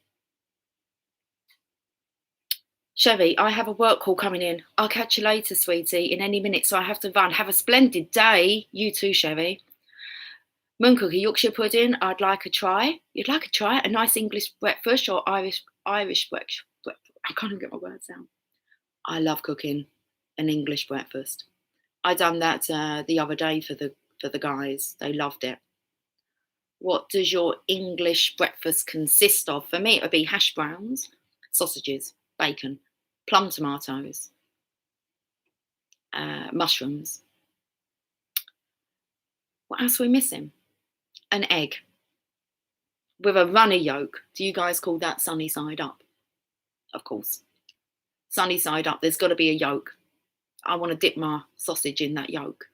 Chevy, I have a work call coming in. I'll catch you later, sweetie, in any minute, so I have to run. Have a splendid day. You too, Chevy. Moon cookie, Yorkshire pudding, I'd like a try. You'd like a try? A nice English breakfast or Irish breakfast? I can't even get my words out. I love cooking an English breakfast. I done that the other day for the guys. They loved it. What does your English breakfast consist of? For me, it would be hash browns, sausages, bacon, plum tomatoes, mushrooms. What else are we missing? An egg with a runny yolk. Do you guys call that sunny side up? Of course. Sunny side up. There's got to be a yolk. I want to dip my sausage in that yolk,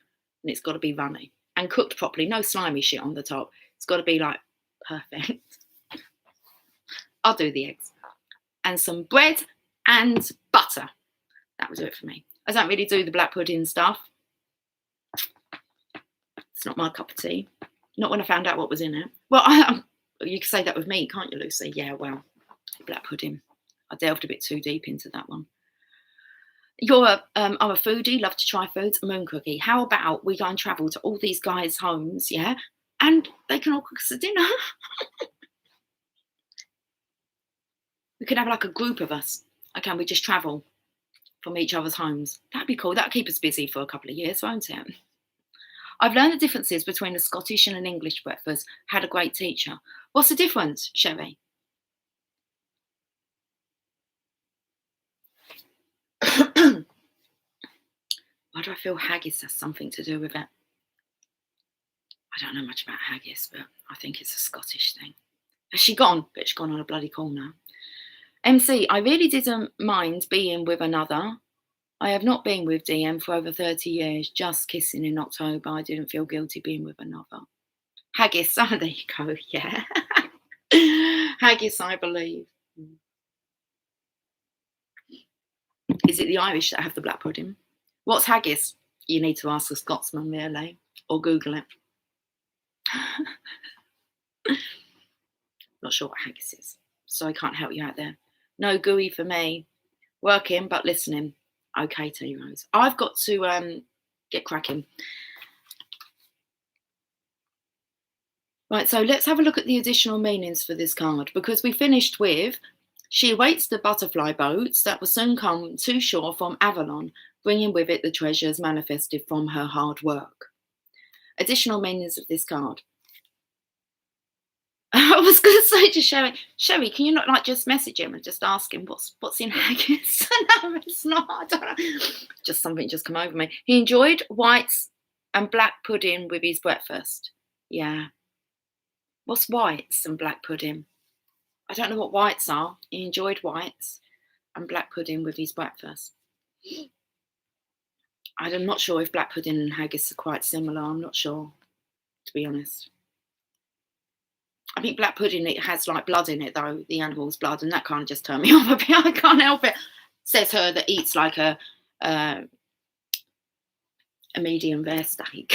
and it's got to be runny and cooked properly. No slimy shit on the top. It's got to be like perfect. I'll do the eggs and some bread and butter. That would do it for me. I don't really do the black pudding stuff. It's not my cup of tea. Not when I found out what was in it. Well, you can say that with me, can't you, Lucy? Yeah, well, black pudding. I delved a bit too deep into that one. I'm a foodie, love to try foods. Moon cookie. How about we go and travel to all these guys' homes, yeah? And they can all cook us a dinner. We could have like a group of us. Okay, we just travel from each other's homes. That'd be cool. That'd keep us busy for a couple of years, won't it? I've learned the differences between a Scottish and an English breakfast. Had a great teacher. What's the difference, Sherry? Why do I feel haggis has something to do with it? I don't know much about haggis, but I think it's a Scottish thing. Has she gone? But she's gone on a bloody call now. MC, I really didn't mind being with another. I have not been with DM for over 30 years, just kissing in October. I didn't feel guilty being with another. Haggis, oh, there you go, yeah. Haggis, I believe. Is it the Irish that have the black pudding? What's haggis? You need to ask a Scotsman, really, or Google it. Not sure what haggis is, so I can't help you out there. No gooey for me. Working, but listening. Okay, T-Rose. I've got to get cracking. Right, so let's have a look at the additional meanings for this card, because we finished with, she awaits the butterfly boats that will soon come to shore from Avalon, bringing with it the treasures manifested from her hard work. Additional meanings of this card. I was going to say to Sherry, can you not like just message him and just ask him what's in haggis? No, it's not. I don't know. Just something just come over me. He enjoyed whites and black pudding with his breakfast. Yeah. What's whites and black pudding? I don't know what whites are. He enjoyed whites and black pudding with his breakfast. I'm not sure if black pudding and haggis are quite similar. I'm not sure, to be honest. I think black pudding, it has like blood in it though, the animal's blood, and that kind of just turned me off a bit. I can't help it. Says her that eats like a medium rare steak.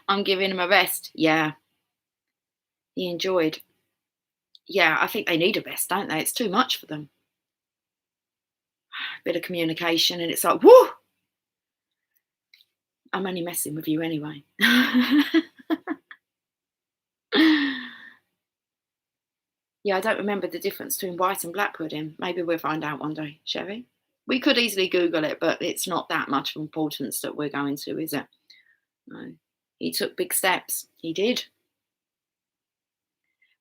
I'm giving him a rest. Yeah. He enjoyed. Yeah, I think they need a rest, don't they? It's too much for them. Bit of communication and it's like, whoo! I'm only messing with you anyway. Yeah, I don't remember the difference between white and black pudding. Maybe we'll find out one day, shall we? We could easily Google it, but it's not that much of importance that we're going to, is it? No. He took big steps. He did.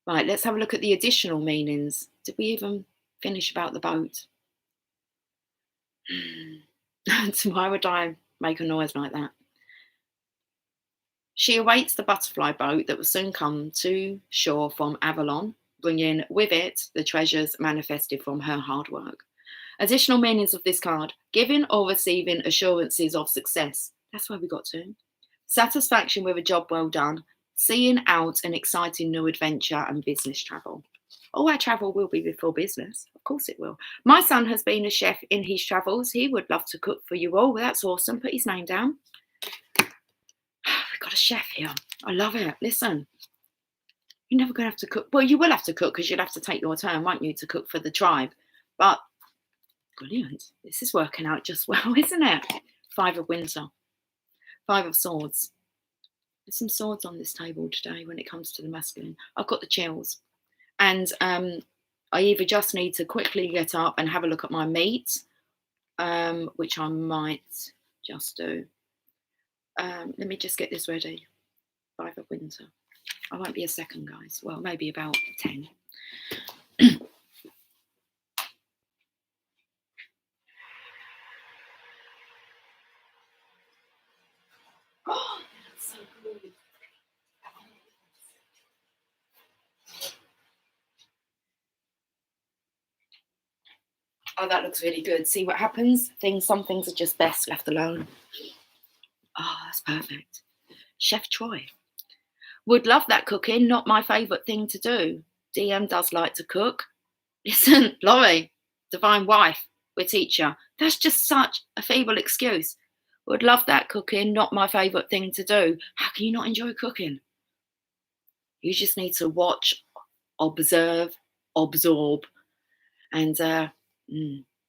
Right, let's have a look at the additional meanings. Did we even finish about the boat? Why would I make a noise like that? She awaits the butterfly boat that will soon come to shore from Avalon, bringing with it the treasures manifested from her hard work. Additional meanings of this card: giving or receiving assurances of success. That's where we got to. Satisfaction with a job well done. Seeing out an exciting new adventure and business travel. All our travel will be before business. Of course it will. My son has been a chef in his travels. He would love to cook for you all. That's awesome. Put his name down. We've got a chef here. I love it. Listen, you're never going to have to cook. Well, you will have to cook because you'll have to take your turn, won't you, to cook for the tribe. But brilliant. This is working out just well, isn't it? 5 of Winter. 5 of Swords. There's some swords on this table today when it comes to the masculine. I've got the chills. And I either just need to quickly get up and have a look at my meat, which I might just do. Let me just get this ready. 5 of Winter. I won't be a second, guys. Well, maybe about 10. Oh, that's so good. Oh, that looks really good. See what happens? Some things are just best left alone. Oh, that's perfect. Chef Troy. Would love that cooking, not my favourite thing to do. DM does like to cook. Listen, Laurie, divine wife, we're teacher. That's just such a feeble excuse. Would love that cooking, not my favourite thing to do. How can you not enjoy cooking? You just need to watch, observe, absorb, and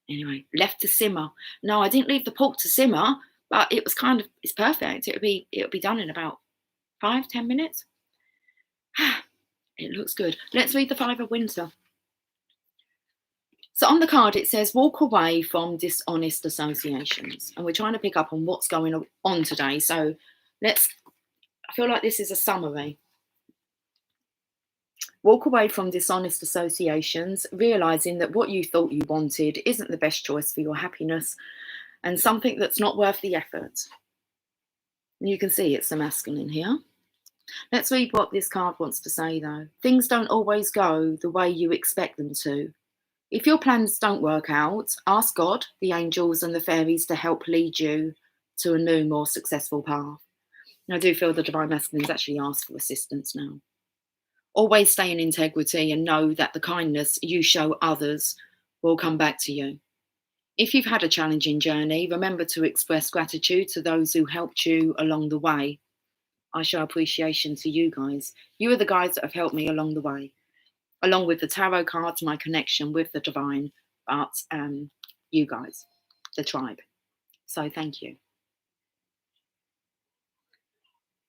anyway, left to simmer. No, I didn't leave the pork to simmer, but it was it's perfect. It'll be done in about 5-10 minutes. It looks good. Let's read the 5 of Winter. So on the card it says walk away from dishonest associations, and we're trying to pick up on what's going on today. So I feel like this is a summary. Walk away from dishonest associations, realizing that what you thought you wanted isn't the best choice for your happiness and something that's not worth the effort. And you can see it's the masculine here. Let's read what this card wants to say though. Things don't always go the way you expect them to. If your plans don't work out, ask God, the angels and the fairies to help lead you to a new, more successful path. And I do feel the divine masculine has actually asked for assistance now. Always stay in integrity and know that the kindness you show others will come back to you. If you've had a challenging journey, remember to express gratitude to those who helped you along the way. I show appreciation to you guys. You are the guys that have helped me along the way, along with the tarot cards, my connection with the divine, but you guys, the tribe. So thank you.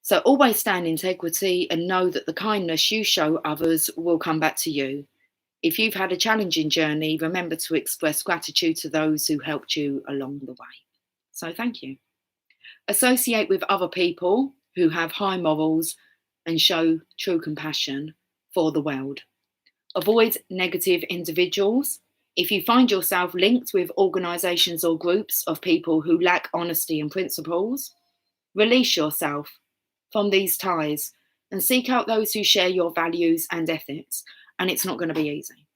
So always stand in integrity and know that the kindness you show others will come back to you. If you've had a challenging journey, remember to express gratitude to those who helped you along the way. So thank you. Associate with other people who have high morals and show true compassion for the world. Avoid negative individuals. If you find yourself linked with organisations or groups of people who lack honesty and principles, release yourself from these ties and seek out those who share your values and ethics. And it's not going to be easy.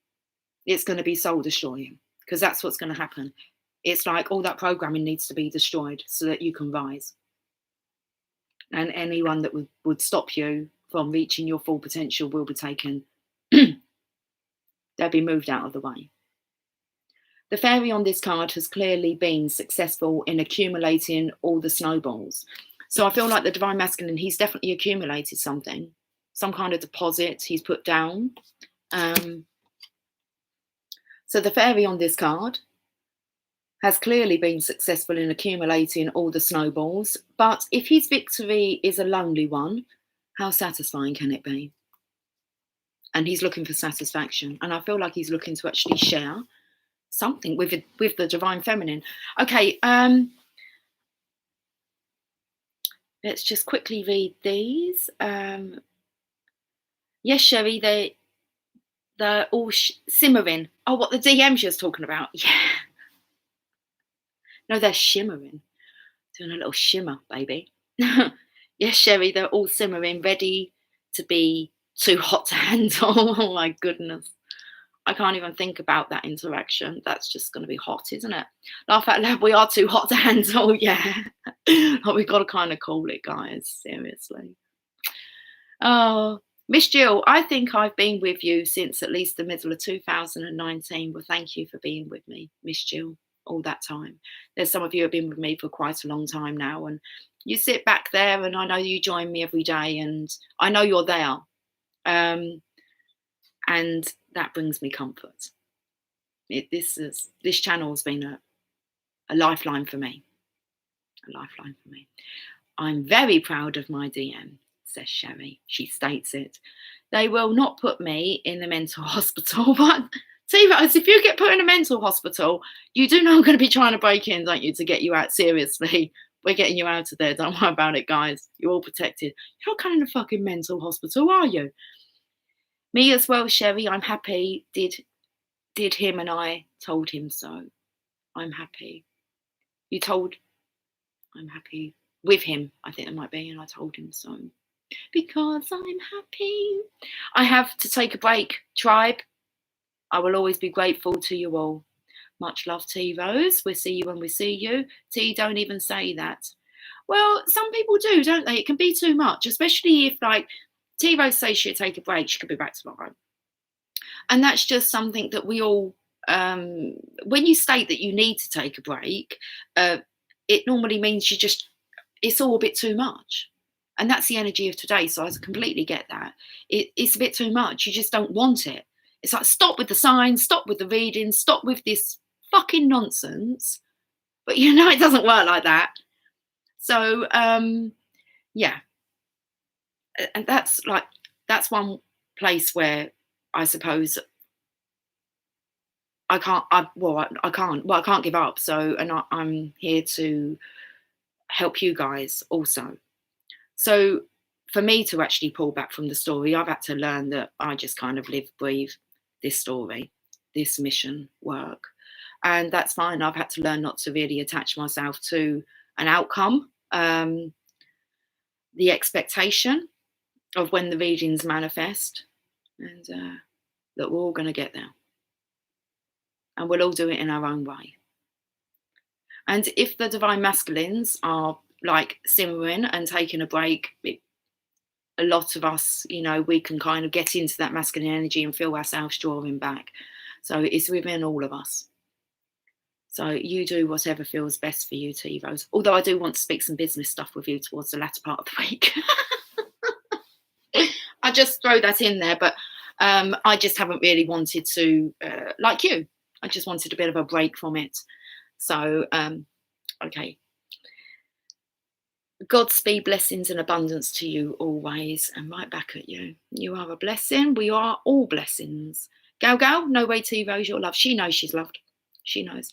It's going to be soul destroying, because that's what's going to happen. It's like all that programming needs to be destroyed so that you can rise. And anyone that would stop you from reaching your full potential will be taken. They'll be moved out of the way. The fairy on this card has clearly been successful in accumulating all the snowballs. So I feel like the divine masculine, he's definitely accumulated something, some kind of deposit he's put down. So the fairy on this card has clearly been successful in accumulating all the snowballs. But if his victory is a lonely one, how satisfying can it be? And he's looking for satisfaction. And I feel like he's looking to actually share something with the divine feminine. Okay, let's just quickly read these. Yes, Sherry, they're all simmering. Oh, what the DMs you're talking about? Yeah. No, they're shimmering. Doing a little shimmer, baby. Yes, Sherry, they're all simmering, ready to be too hot to handle. Oh my goodness. I can't even think about that interaction. That's just going to be hot, isn't it? Laugh out loud, we are too hot to handle. Yeah. We've got to kind of call it, guys. Seriously. Oh, Miss Jill, I think I've been with you since at least the middle of 2019. Well, thank you for being with me, Miss Jill, all that time. There's some of you who have been with me for quite a long time now, and you sit back there, and I know you join me every day, and I know you're there. And that brings me comfort. This channel has been a lifeline for me. A lifeline for me. I'm very proud of my DM, says Sherry. She states it. They will not put me in the mental hospital. But T-Rose, if you get put in a mental hospital, you do know I'm going to be trying to break in, don't you, to get you out. Seriously. We're getting you out of there. Don't worry about it, guys. You're all protected. You're not kind of fucking mental hospital, are you? Me as well, Sherry. I'm happy. Did him and I told him so. I'm happy. You told. I'm happy with him. I think it might be, and I told him so. Because I'm happy. I have to take a break, tribe. I will always be grateful to you all. Much love, T Rose. We'll see you when we see you. T, don't even say that. Well, some people do, don't they? It can be too much, especially if, like, T Rose says she'll take a break. She could be back tomorrow. And that's just something that we all, when you state that you need to take a break, it normally means it's all a bit too much. And that's the energy of today. So I completely get that. It's a bit too much. You just don't want it. It's like, stop with the signs, stop with the reading, stop with this fucking nonsense. But you know, it doesn't work like that. So, yeah. And that's one place where I suppose I can't give up. So, and I'm here to help you guys also. So for me to actually pull back from the story, I've had to learn that I just kind of live, breathe this story, this mission work. And that's fine. I've had to learn not to really attach myself to an outcome, the expectation of when the readings manifest, and that we're all going to get there. And we'll all do it in our own way. And if the divine masculines are like simmering and taking a break, a lot of us, you know, we can kind of get into that masculine energy and feel ourselves drawing back. So it's within all of us. So you do whatever feels best for you, T Rose. Although I do want to speak some business stuff with you towards the latter part of the week. I just throw that in there, but I just haven't really wanted to, like you, I just wanted a bit of a break from it. So, okay. Godspeed, blessings and abundance to you always, and right back at you. You are a blessing. We are all blessings. Gal, no way, T Rose, your love. She knows she's loved. She knows.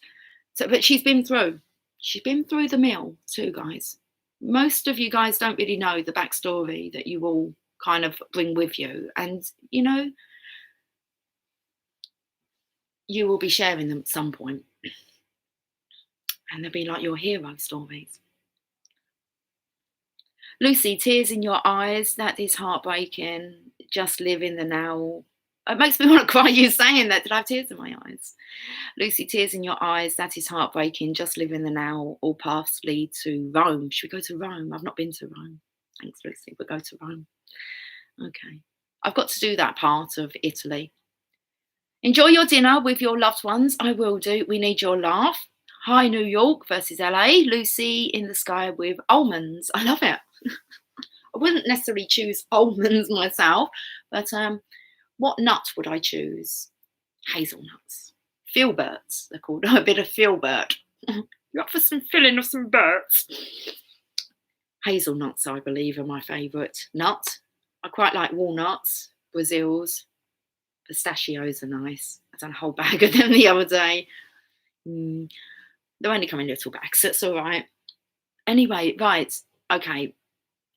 So, but she's been through the mill too, guys. Most of you guys don't really know the backstory that you all kind of bring with you, and you know, you will be sharing them at some point, and they'll be like your hero stories. Lucy, tears in your eyes. That is heartbreaking. Just live in the now. It makes me want to cry you saying that. Did I have tears in my eyes? Lucy, tears in your eyes. That is heartbreaking. Just live in the now. All paths lead to Rome. Should we go to Rome? I've not been to Rome. Thanks, Lucy. We'll go to Rome. Okay. I've got to do that part of Italy. Enjoy your dinner with your loved ones. I will do. We need your laugh. Hi, New York versus LA. Lucy in the sky with almonds. I love it. I wouldn't necessarily choose almonds myself, but what nut would I choose? Hazelnuts. Filberts, they're called. A bit of filbert. You up for some filling of some birds? Hazelnuts, I believe, are my favourite nut. I quite like walnuts, Brazils, pistachios are nice. I done a whole bag of them the other day. They're only come in little bags, so it's all right. Anyway, right, okay.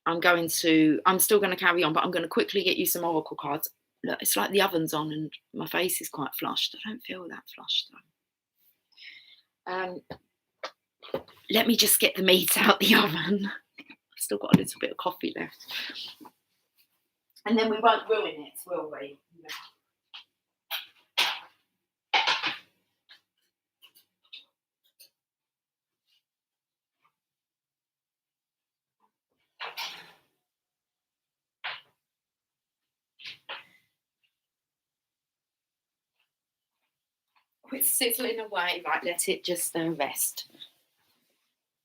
I'm still going to carry on, but I'm going to quickly get you some oracle cards. Look, it's like the oven's on and my face is quite flushed. I don't feel that flushed though. Let me just get the meat out the oven. I've still got a little bit of coffee left. And then we won't ruin it, will we? No. It's sizzling away, right, let it just rest.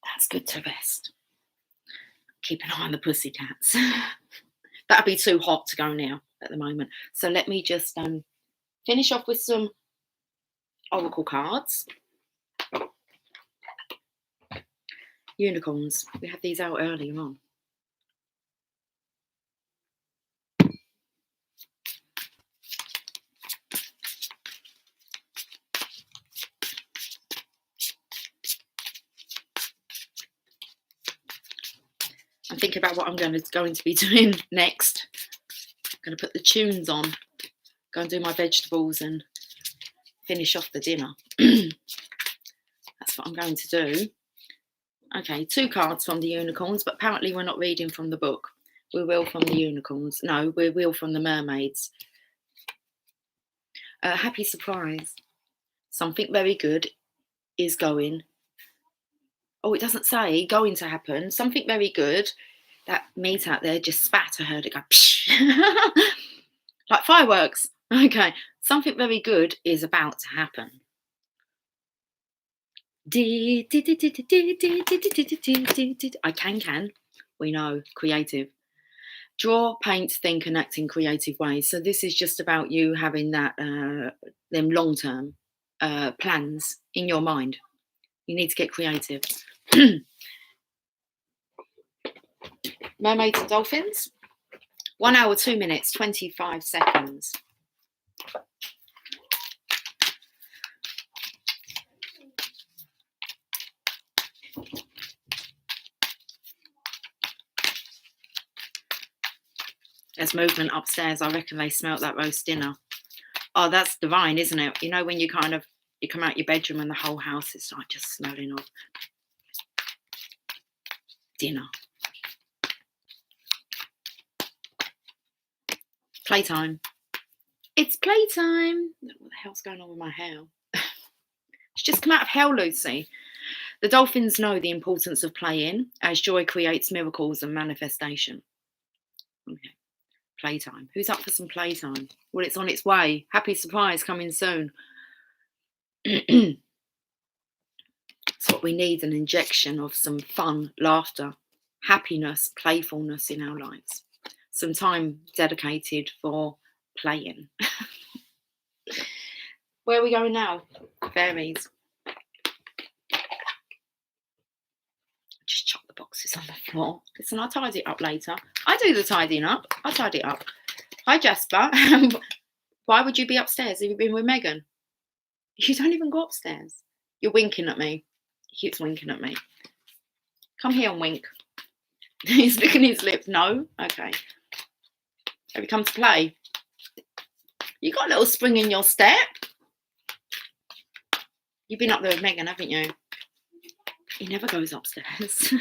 That's good to rest. Keep an eye on the pussycats. That'd be too hot to go now at the moment. So let me just finish off with some oracle cards. Unicorns. We had these out earlier on. I'm thinking about what I'm going to be doing next. I'm going to put the tunes on, go and do my vegetables and finish off the dinner. That's what I'm going to do. Okay, 2 cards from the unicorns, but apparently we're not reading from the book. We will from the unicorns. No, we will from the mermaids. Happy surprise. Something very good is going. Oh, it doesn't say going to happen. Something very good. That meat out there just spat. I heard it go psh. Like fireworks. Okay, something very good is about to happen. I can. We know, creative. Draw, paint, think, and act in creative ways. So this is just about you having that them long-term plans in your mind. You need to get creative. Mermaids and dolphins. 1 hour, 2 minutes, 25 seconds. There's movement upstairs. I reckon they smelt that roast dinner. Oh, that's divine, isn't it? You know when you come out your bedroom and the whole house is like just smelling of dinner. Playtime. It's playtime. What the hell's going on with my hair? It's just come out of hell, Lucy. The dolphins know the importance of playing, as joy creates miracles and manifestation. Okay. Playtime. Who's up for some playtime? Well, it's on its way. Happy surprise coming soon. That's what we need, an injection of some fun, laughter, happiness, playfulness in our lives. Some time dedicated for playing. Where are we going now? Fairies. Just chuck the boxes on the floor. Listen, I'll tidy it up later. I do the tidying up. I tidy it up. Hi, Jasper. Why would you be upstairs? Have you been with Megan? You don't even go upstairs. You're winking at me. He keeps winking at me. Come here and wink. He's licking his lips. No? Okay. Have you come to play? You got a little spring in your step. You've been up there with Megan, haven't you? He never goes upstairs.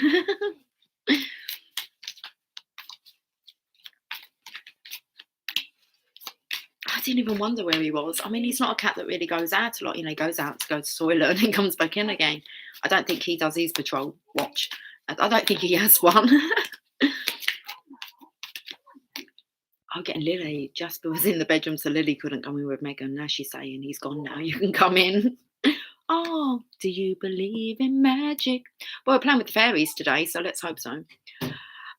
I didn't even wonder where he was. I mean, he's not a cat that really goes out a lot. You know, he goes out to go to the toilet and then comes back in again. I don't think he does his patrol watch. I don't think he has one. I'm getting Lily. Jasper was in the bedroom, so Lily couldn't come in with Megan. Now she's saying he's gone now. You can come in. Oh, do you believe in magic? Well, we're playing with the fairies today, so let's hope so.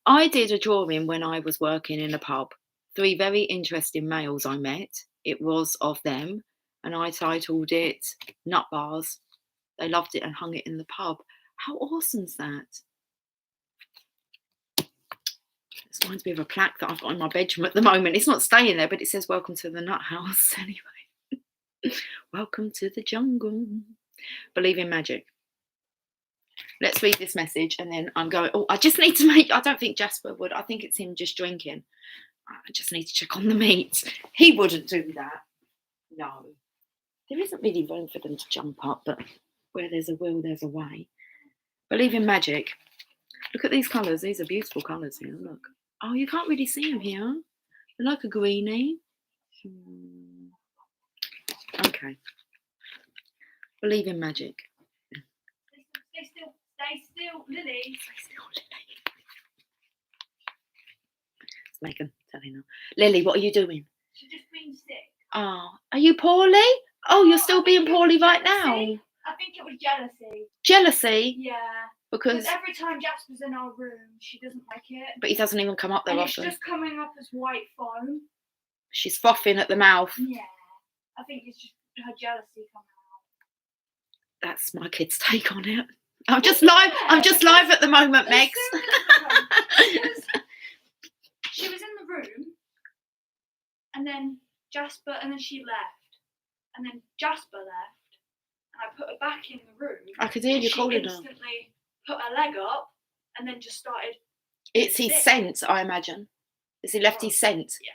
I did a drawing when I was working in a pub. 3 very interesting males I met. It was of them, and I titled it Nut Bars. They loved it and hung it in the pub. How awesome's that? This reminds me of a plaque that I've got in my bedroom at the moment. It's not staying there, but it says, "Welcome to the Nut House." Anyway, welcome to the jungle. Believe in magic. Let's read this message and then I'm going. Oh, I just need to make. I don't think Jasper would. I think it's him just drinking. I just need to check on the meat. He wouldn't do that. No. There isn't really room for them to jump up, but where there's a will, there's a way. Believe in magic. Look at these colours. These are beautiful colours here. Look. Oh, you can't really see them here. They're like a greenie. Okay. Believe in magic. Stay still, Lily. Stay still, Lily. It's Megan telling her. Lily, what are you doing? She's just been sick. Oh, are you poorly? Oh, you're still being poorly right now. I think it was jealousy. Jealousy? Yeah. Because every time Jasper's in our room, she doesn't like it. But he doesn't even come up there often. It's just coming up as white foam. She's frothing at the mouth. Yeah. I think it's just her jealousy coming out. That's my kid's take on it. I'm just live at the moment, Megs. She was in the room, and then Jasper, and then she left, and then Jasper left, and I put her back in the room. I could hear you calling her. She instantly put her leg up, and then just started. It's his scent, I imagine. Has he left his scent? Yeah.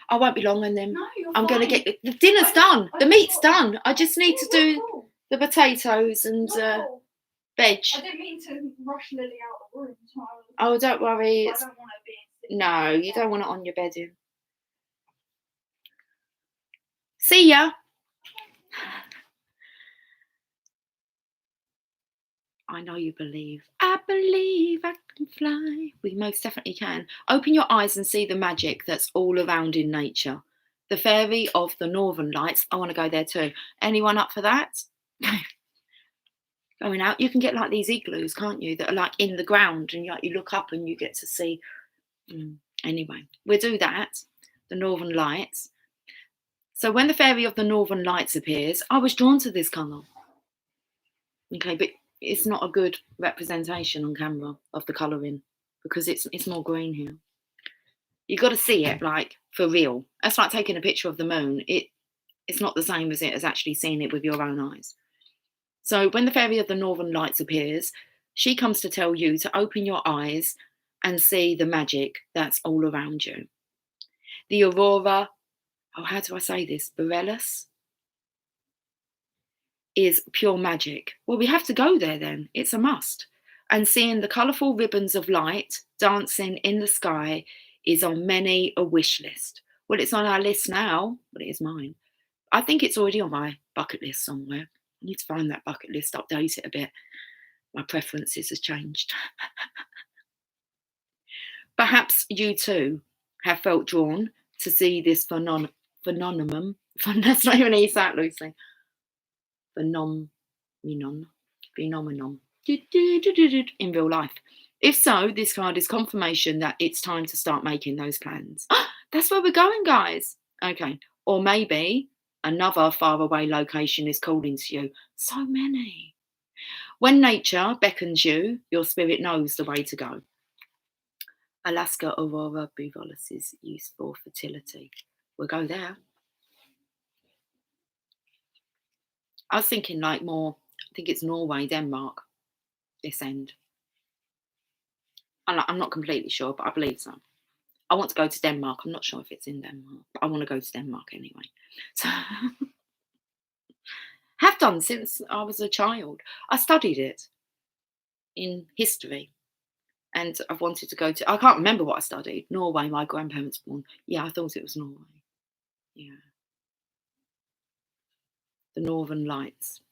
I won't be long, and then I'm going to get the dinner's done. The meat's done. I just need to do the potatoes and veg. I didn't mean to rush Lily out of the room. Oh, don't worry. I don't want her being. No, you don't want it on your bedding. See ya. I know you believe. I believe I can fly. We most definitely can. Open your eyes and see the magic that's all around in nature. The fairy of the Northern Lights. I want to go there too. Anyone up for that? Going out, you can get like these igloos, can't you? That are like in the ground, and you look up and you get to see. Anyway, we'll do that. The Northern Lights. So when the fairy of the Northern Lights appears, I was drawn to this colour. Okay, but it's not a good representation on camera of the colouring because it's more green here. You've got to see it like for real. That's like taking a picture of the moon. It's not the same as it as actually seeing it with your own eyes. So when the fairy of the Northern Lights appears, she comes to tell you to open your eyes and see the magic that's all around you. The aurora, how do I say this? Borealis is pure magic. Well, we have to go there then. It's a must. And seeing the colourful ribbons of light dancing in the sky is on many a wish list. Well, it's on our list now, but it is mine. I think it's already on my bucket list somewhere. I need to find that bucket list, update it a bit. My preferences has changed. Perhaps you too have felt drawn to see this phenomenon. That's not even easy, that, Lucy. Phenomenon in real life. If so, this card is confirmation that it's time to start making those plans. That's where we're going, guys. Okay. Or maybe another faraway location is calling to you. So many. When nature beckons you, your spirit knows the way to go. Alaska aurora borealis is used for fertility. We'll go there. I was thinking like more, I think it's Norway, Denmark, this end. I'm not completely sure, but I believe so. I want to go to Denmark. I'm not sure if it's in Denmark, but I want to go to Denmark anyway. So, have done since I was a child. I studied it in history. And I've wanted to go to, I can't remember what I studied. Norway, my grandparents born. Yeah, I thought it was Norway. Yeah. The Northern Lights.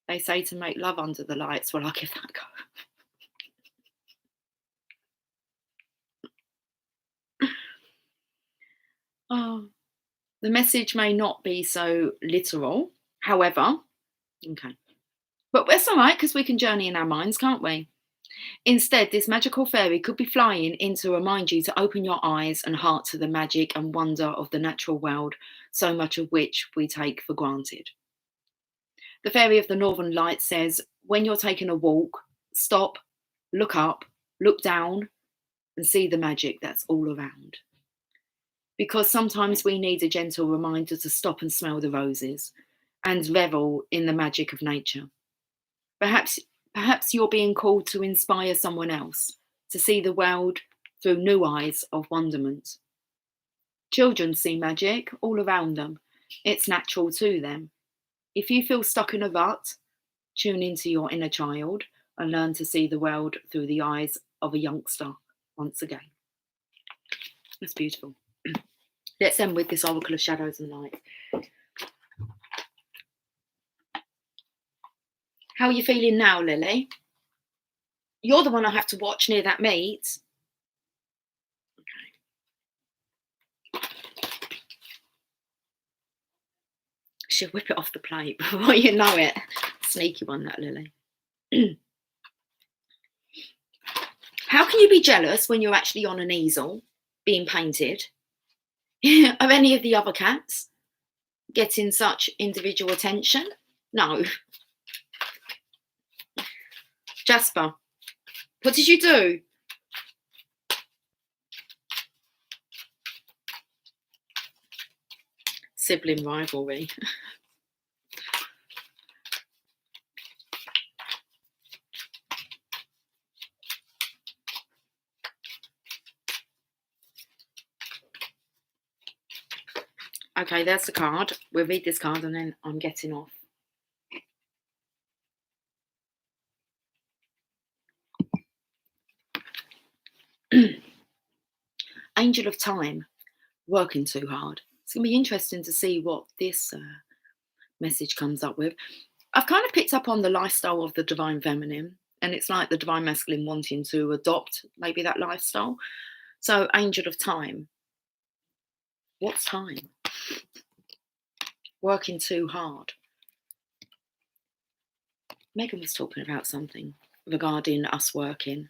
They say to make love under the lights. Well, I'll give that a go. Oh, the message may not be so literal. However, okay. But that's all right because we can journey in our minds, can't we? Instead, this magical fairy could be flying in to remind you to open your eyes and heart to the magic and wonder of the natural world, so much of which we take for granted. The fairy of the Northern Lights says, when you're taking a walk, stop, look up, look down, and see the magic that's all around. Because sometimes we need a gentle reminder to stop and smell the roses and revel in the magic of nature. Perhaps you're being called to inspire someone else, to see the world through new eyes of wonderment. Children see magic all around them. It's natural to them. If you feel stuck in a rut, tune into your inner child and learn to see the world through the eyes of a youngster once again. That's beautiful. Let's end with this Oracle of Shadows and Light. How are you feeling now, Lily? You're the one I have to watch near that meat. Okay. She'll whip it off the plate before you know it. Sneaky one, that Lily. How can you be jealous when you're actually on an easel being painted? Are any of the other cats getting such individual attention? No. Jasper, what did you do? Sibling rivalry. Okay, there's the card. We'll read this card and then I'm getting off. Angel of Time, working too hard. It's going to be interesting to see what this message comes up with. I've kind of picked up on the lifestyle of the Divine Feminine, and it's like the Divine Masculine wanting to adopt maybe that lifestyle. So, Angel of Time. What's time? Working too hard. Megan was talking about something regarding us working.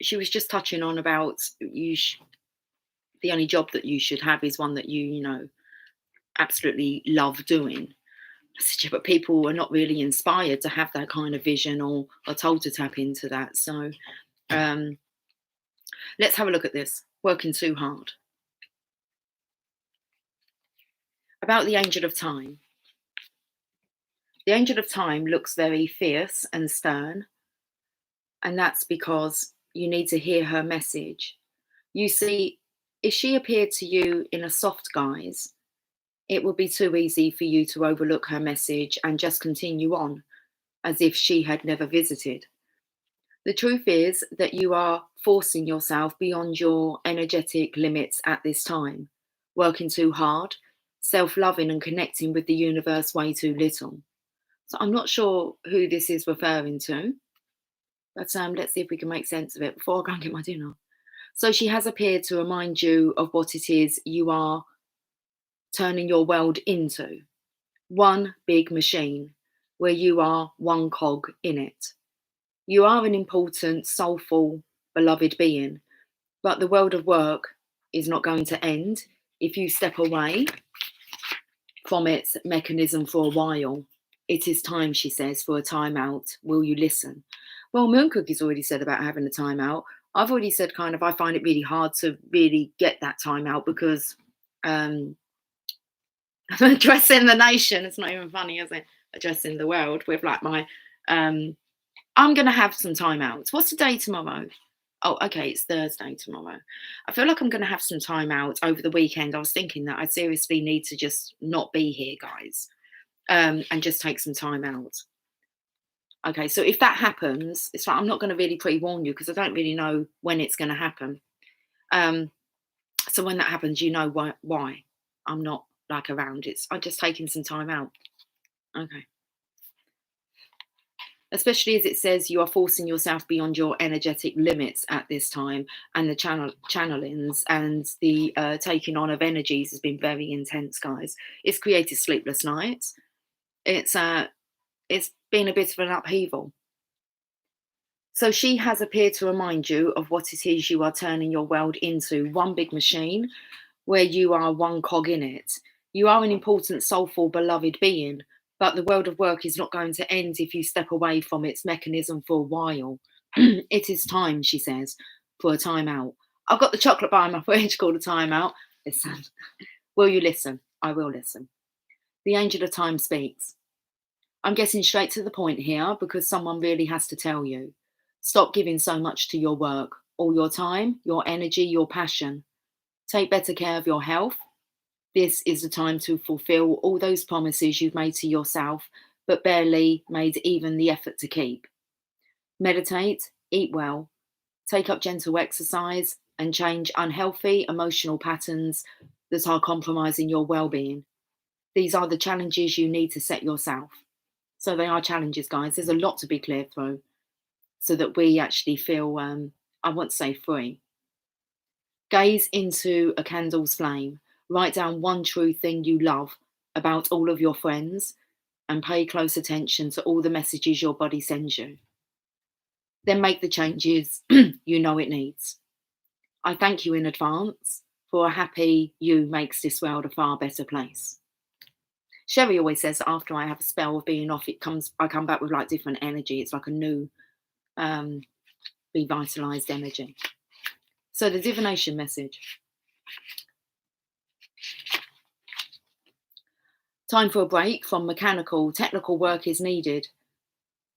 She was just touching on about the only job that you should have is one that you know, absolutely love doing. I said, yeah, but people are not really inspired to have that kind of vision or are told to tap into that. So let's have a look at this. Working too hard. About the Angel of Time. The Angel of Time looks very fierce and stern, and that's because you need to hear her message. You see, if she appeared to you in a soft guise, it would be too easy for you to overlook her message and just continue on as if she had never visited. The truth is that you are forcing yourself beyond your energetic limits at this time, working too hard, self-loving and connecting with the universe way too little. So I'm not sure who this is referring to, but let's see if we can make sense of it before I go and get my dinner. So she has appeared to remind you of what it is you are turning your world into. One big machine where you are one cog in it. You are an important, soulful, beloved being, but the world of work is not going to end if you step away from its mechanism for a while. It is time, she says, for a timeout. Will you listen? Well, Moon Cookie's already said about having a timeout. I've already said kind of I find it really hard to really get that timeout because addressing the nation, it's not even funny, is it? Addressing the world with like my I'm going to have some timeouts. What's the day tomorrow? Oh, okay, it's Thursday tomorrow. I feel like I'm going to have some time out over the weekend. I was thinking that I seriously need to just not be here, guys, and just take some time out. Okay, so if that happens, it's like I'm not going to really pre-warn you because I don't really know when it's going to happen. So when that happens, you know why I'm not like around. I'm just taking some time out. Okay. Especially as it says you are forcing yourself beyond your energetic limits at this time, and the channelings and the taking on of energies has been very intense, guys. It's created sleepless nights. It's been a bit of an upheaval. So she has appeared to remind you of what it is you are turning your world into, one big machine where you are one cog in it. You are an important, soulful, beloved being, but the world of work is not going to end if you step away from its mechanism for a while. It is time, she says, for a timeout. I've got the chocolate bar in my fridge called a timeout. Listen. Will you listen? I will listen. The angel of time speaks. I'm getting straight to the point here because someone really has to tell you. Stop giving so much to your work, all your time, your energy, your passion. Take better care of your health. This is the time to fulfill all those promises you've made to yourself, but barely made even the effort to keep. Meditate, eat well, take up gentle exercise, and change unhealthy emotional patterns that are compromising your well-being. These are the challenges you need to set yourself. So they are challenges, guys. There's a lot to be cleared through so that we actually feel, I want to say, free. Gaze into a candle's flame. Write down one true thing you love about all of your friends and pay close attention to all the messages your body sends you. Then make the changes you know it needs. I thank you in advance, for a happy you makes this world a far better place. Sherry always says that after I have a spell of being off, I come back with like different energy. It's like a new revitalized energy. So the divination message. Time for a break from mechanical, technical work is needed.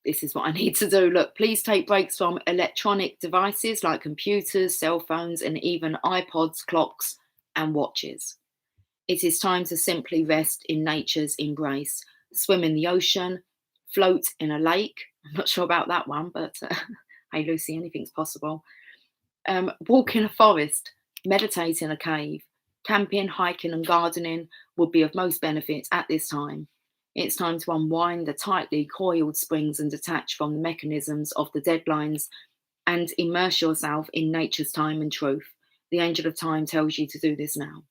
This is what I need to do. Look, please take breaks from electronic devices like computers, cell phones, and even iPods, clocks, and watches. It is time to simply rest in nature's embrace. Swim in the ocean, float in a lake. I'm not sure about that one, but hey, Lucy, anything's possible. Walk in a forest, meditate in a cave. Camping, hiking, and gardening would be of most benefit at this time. It's time to unwind the tightly coiled springs and detach from the mechanisms of the deadlines and immerse yourself in nature's time and truth. The angel of time tells you to do this now.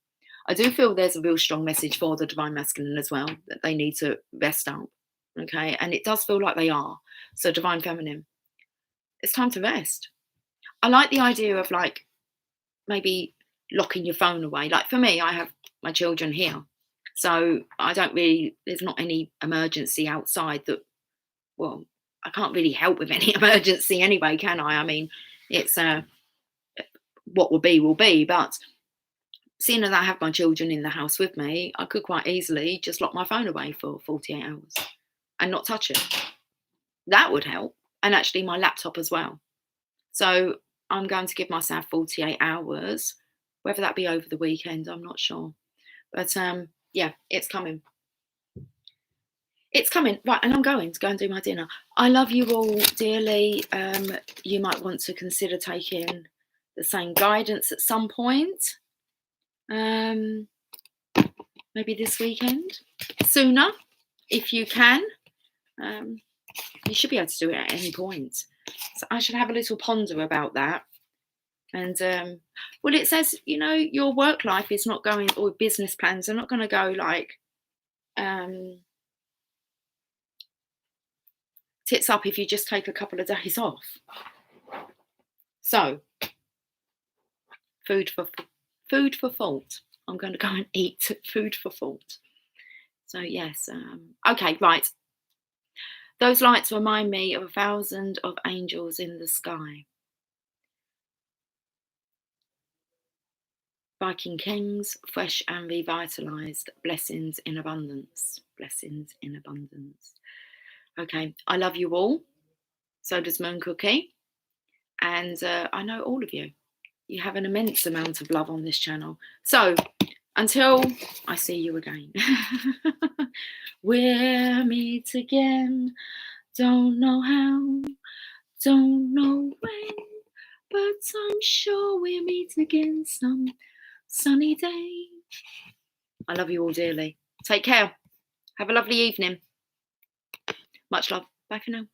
I do feel there's a real strong message for the divine masculine as well, that they need to rest up. Okay, and it does feel like they are. So divine feminine, it's time to rest. I like the idea of like maybe locking your phone away. Like for me, I have my children here. So there's not any emergency outside that, well, I can't really help with any emergency anyway, can I? I mean, it's what will be, but seeing as I have my children in the house with me, I could quite easily just lock my phone away for 48 hours and not touch it. That would help. And actually my laptop as well. So I'm going to give myself 48 hours, whether that be over the weekend, I'm not sure. But yeah, it's coming. It's coming. Right, and I'm going to go and do my dinner. I love you all dearly. You might want to consider taking the same guidance at some point. Maybe this weekend. Sooner, if you can. You should be able to do it at any point. So I should have a little ponder about that. And well, it says, you know, your work life is not going, or business plans are not going to go like tits up if you just take a couple of days off. So food for thought. I'm going to go and eat food for thought. So yes, okay, right. Those lights remind me of 1,000 of angels in the sky. Viking Kings, fresh and revitalized. Blessings in abundance. Blessings in abundance. Okay, I love you all. So does Moon Cookie. And I know all of you. You have an immense amount of love on this channel. So until I see you again. We'll meet again. Don't know how, don't know when, but I'm sure we'll meet again some sunny day. I love you all dearly. Take care. Have a lovely evening. Much love. Bye for now.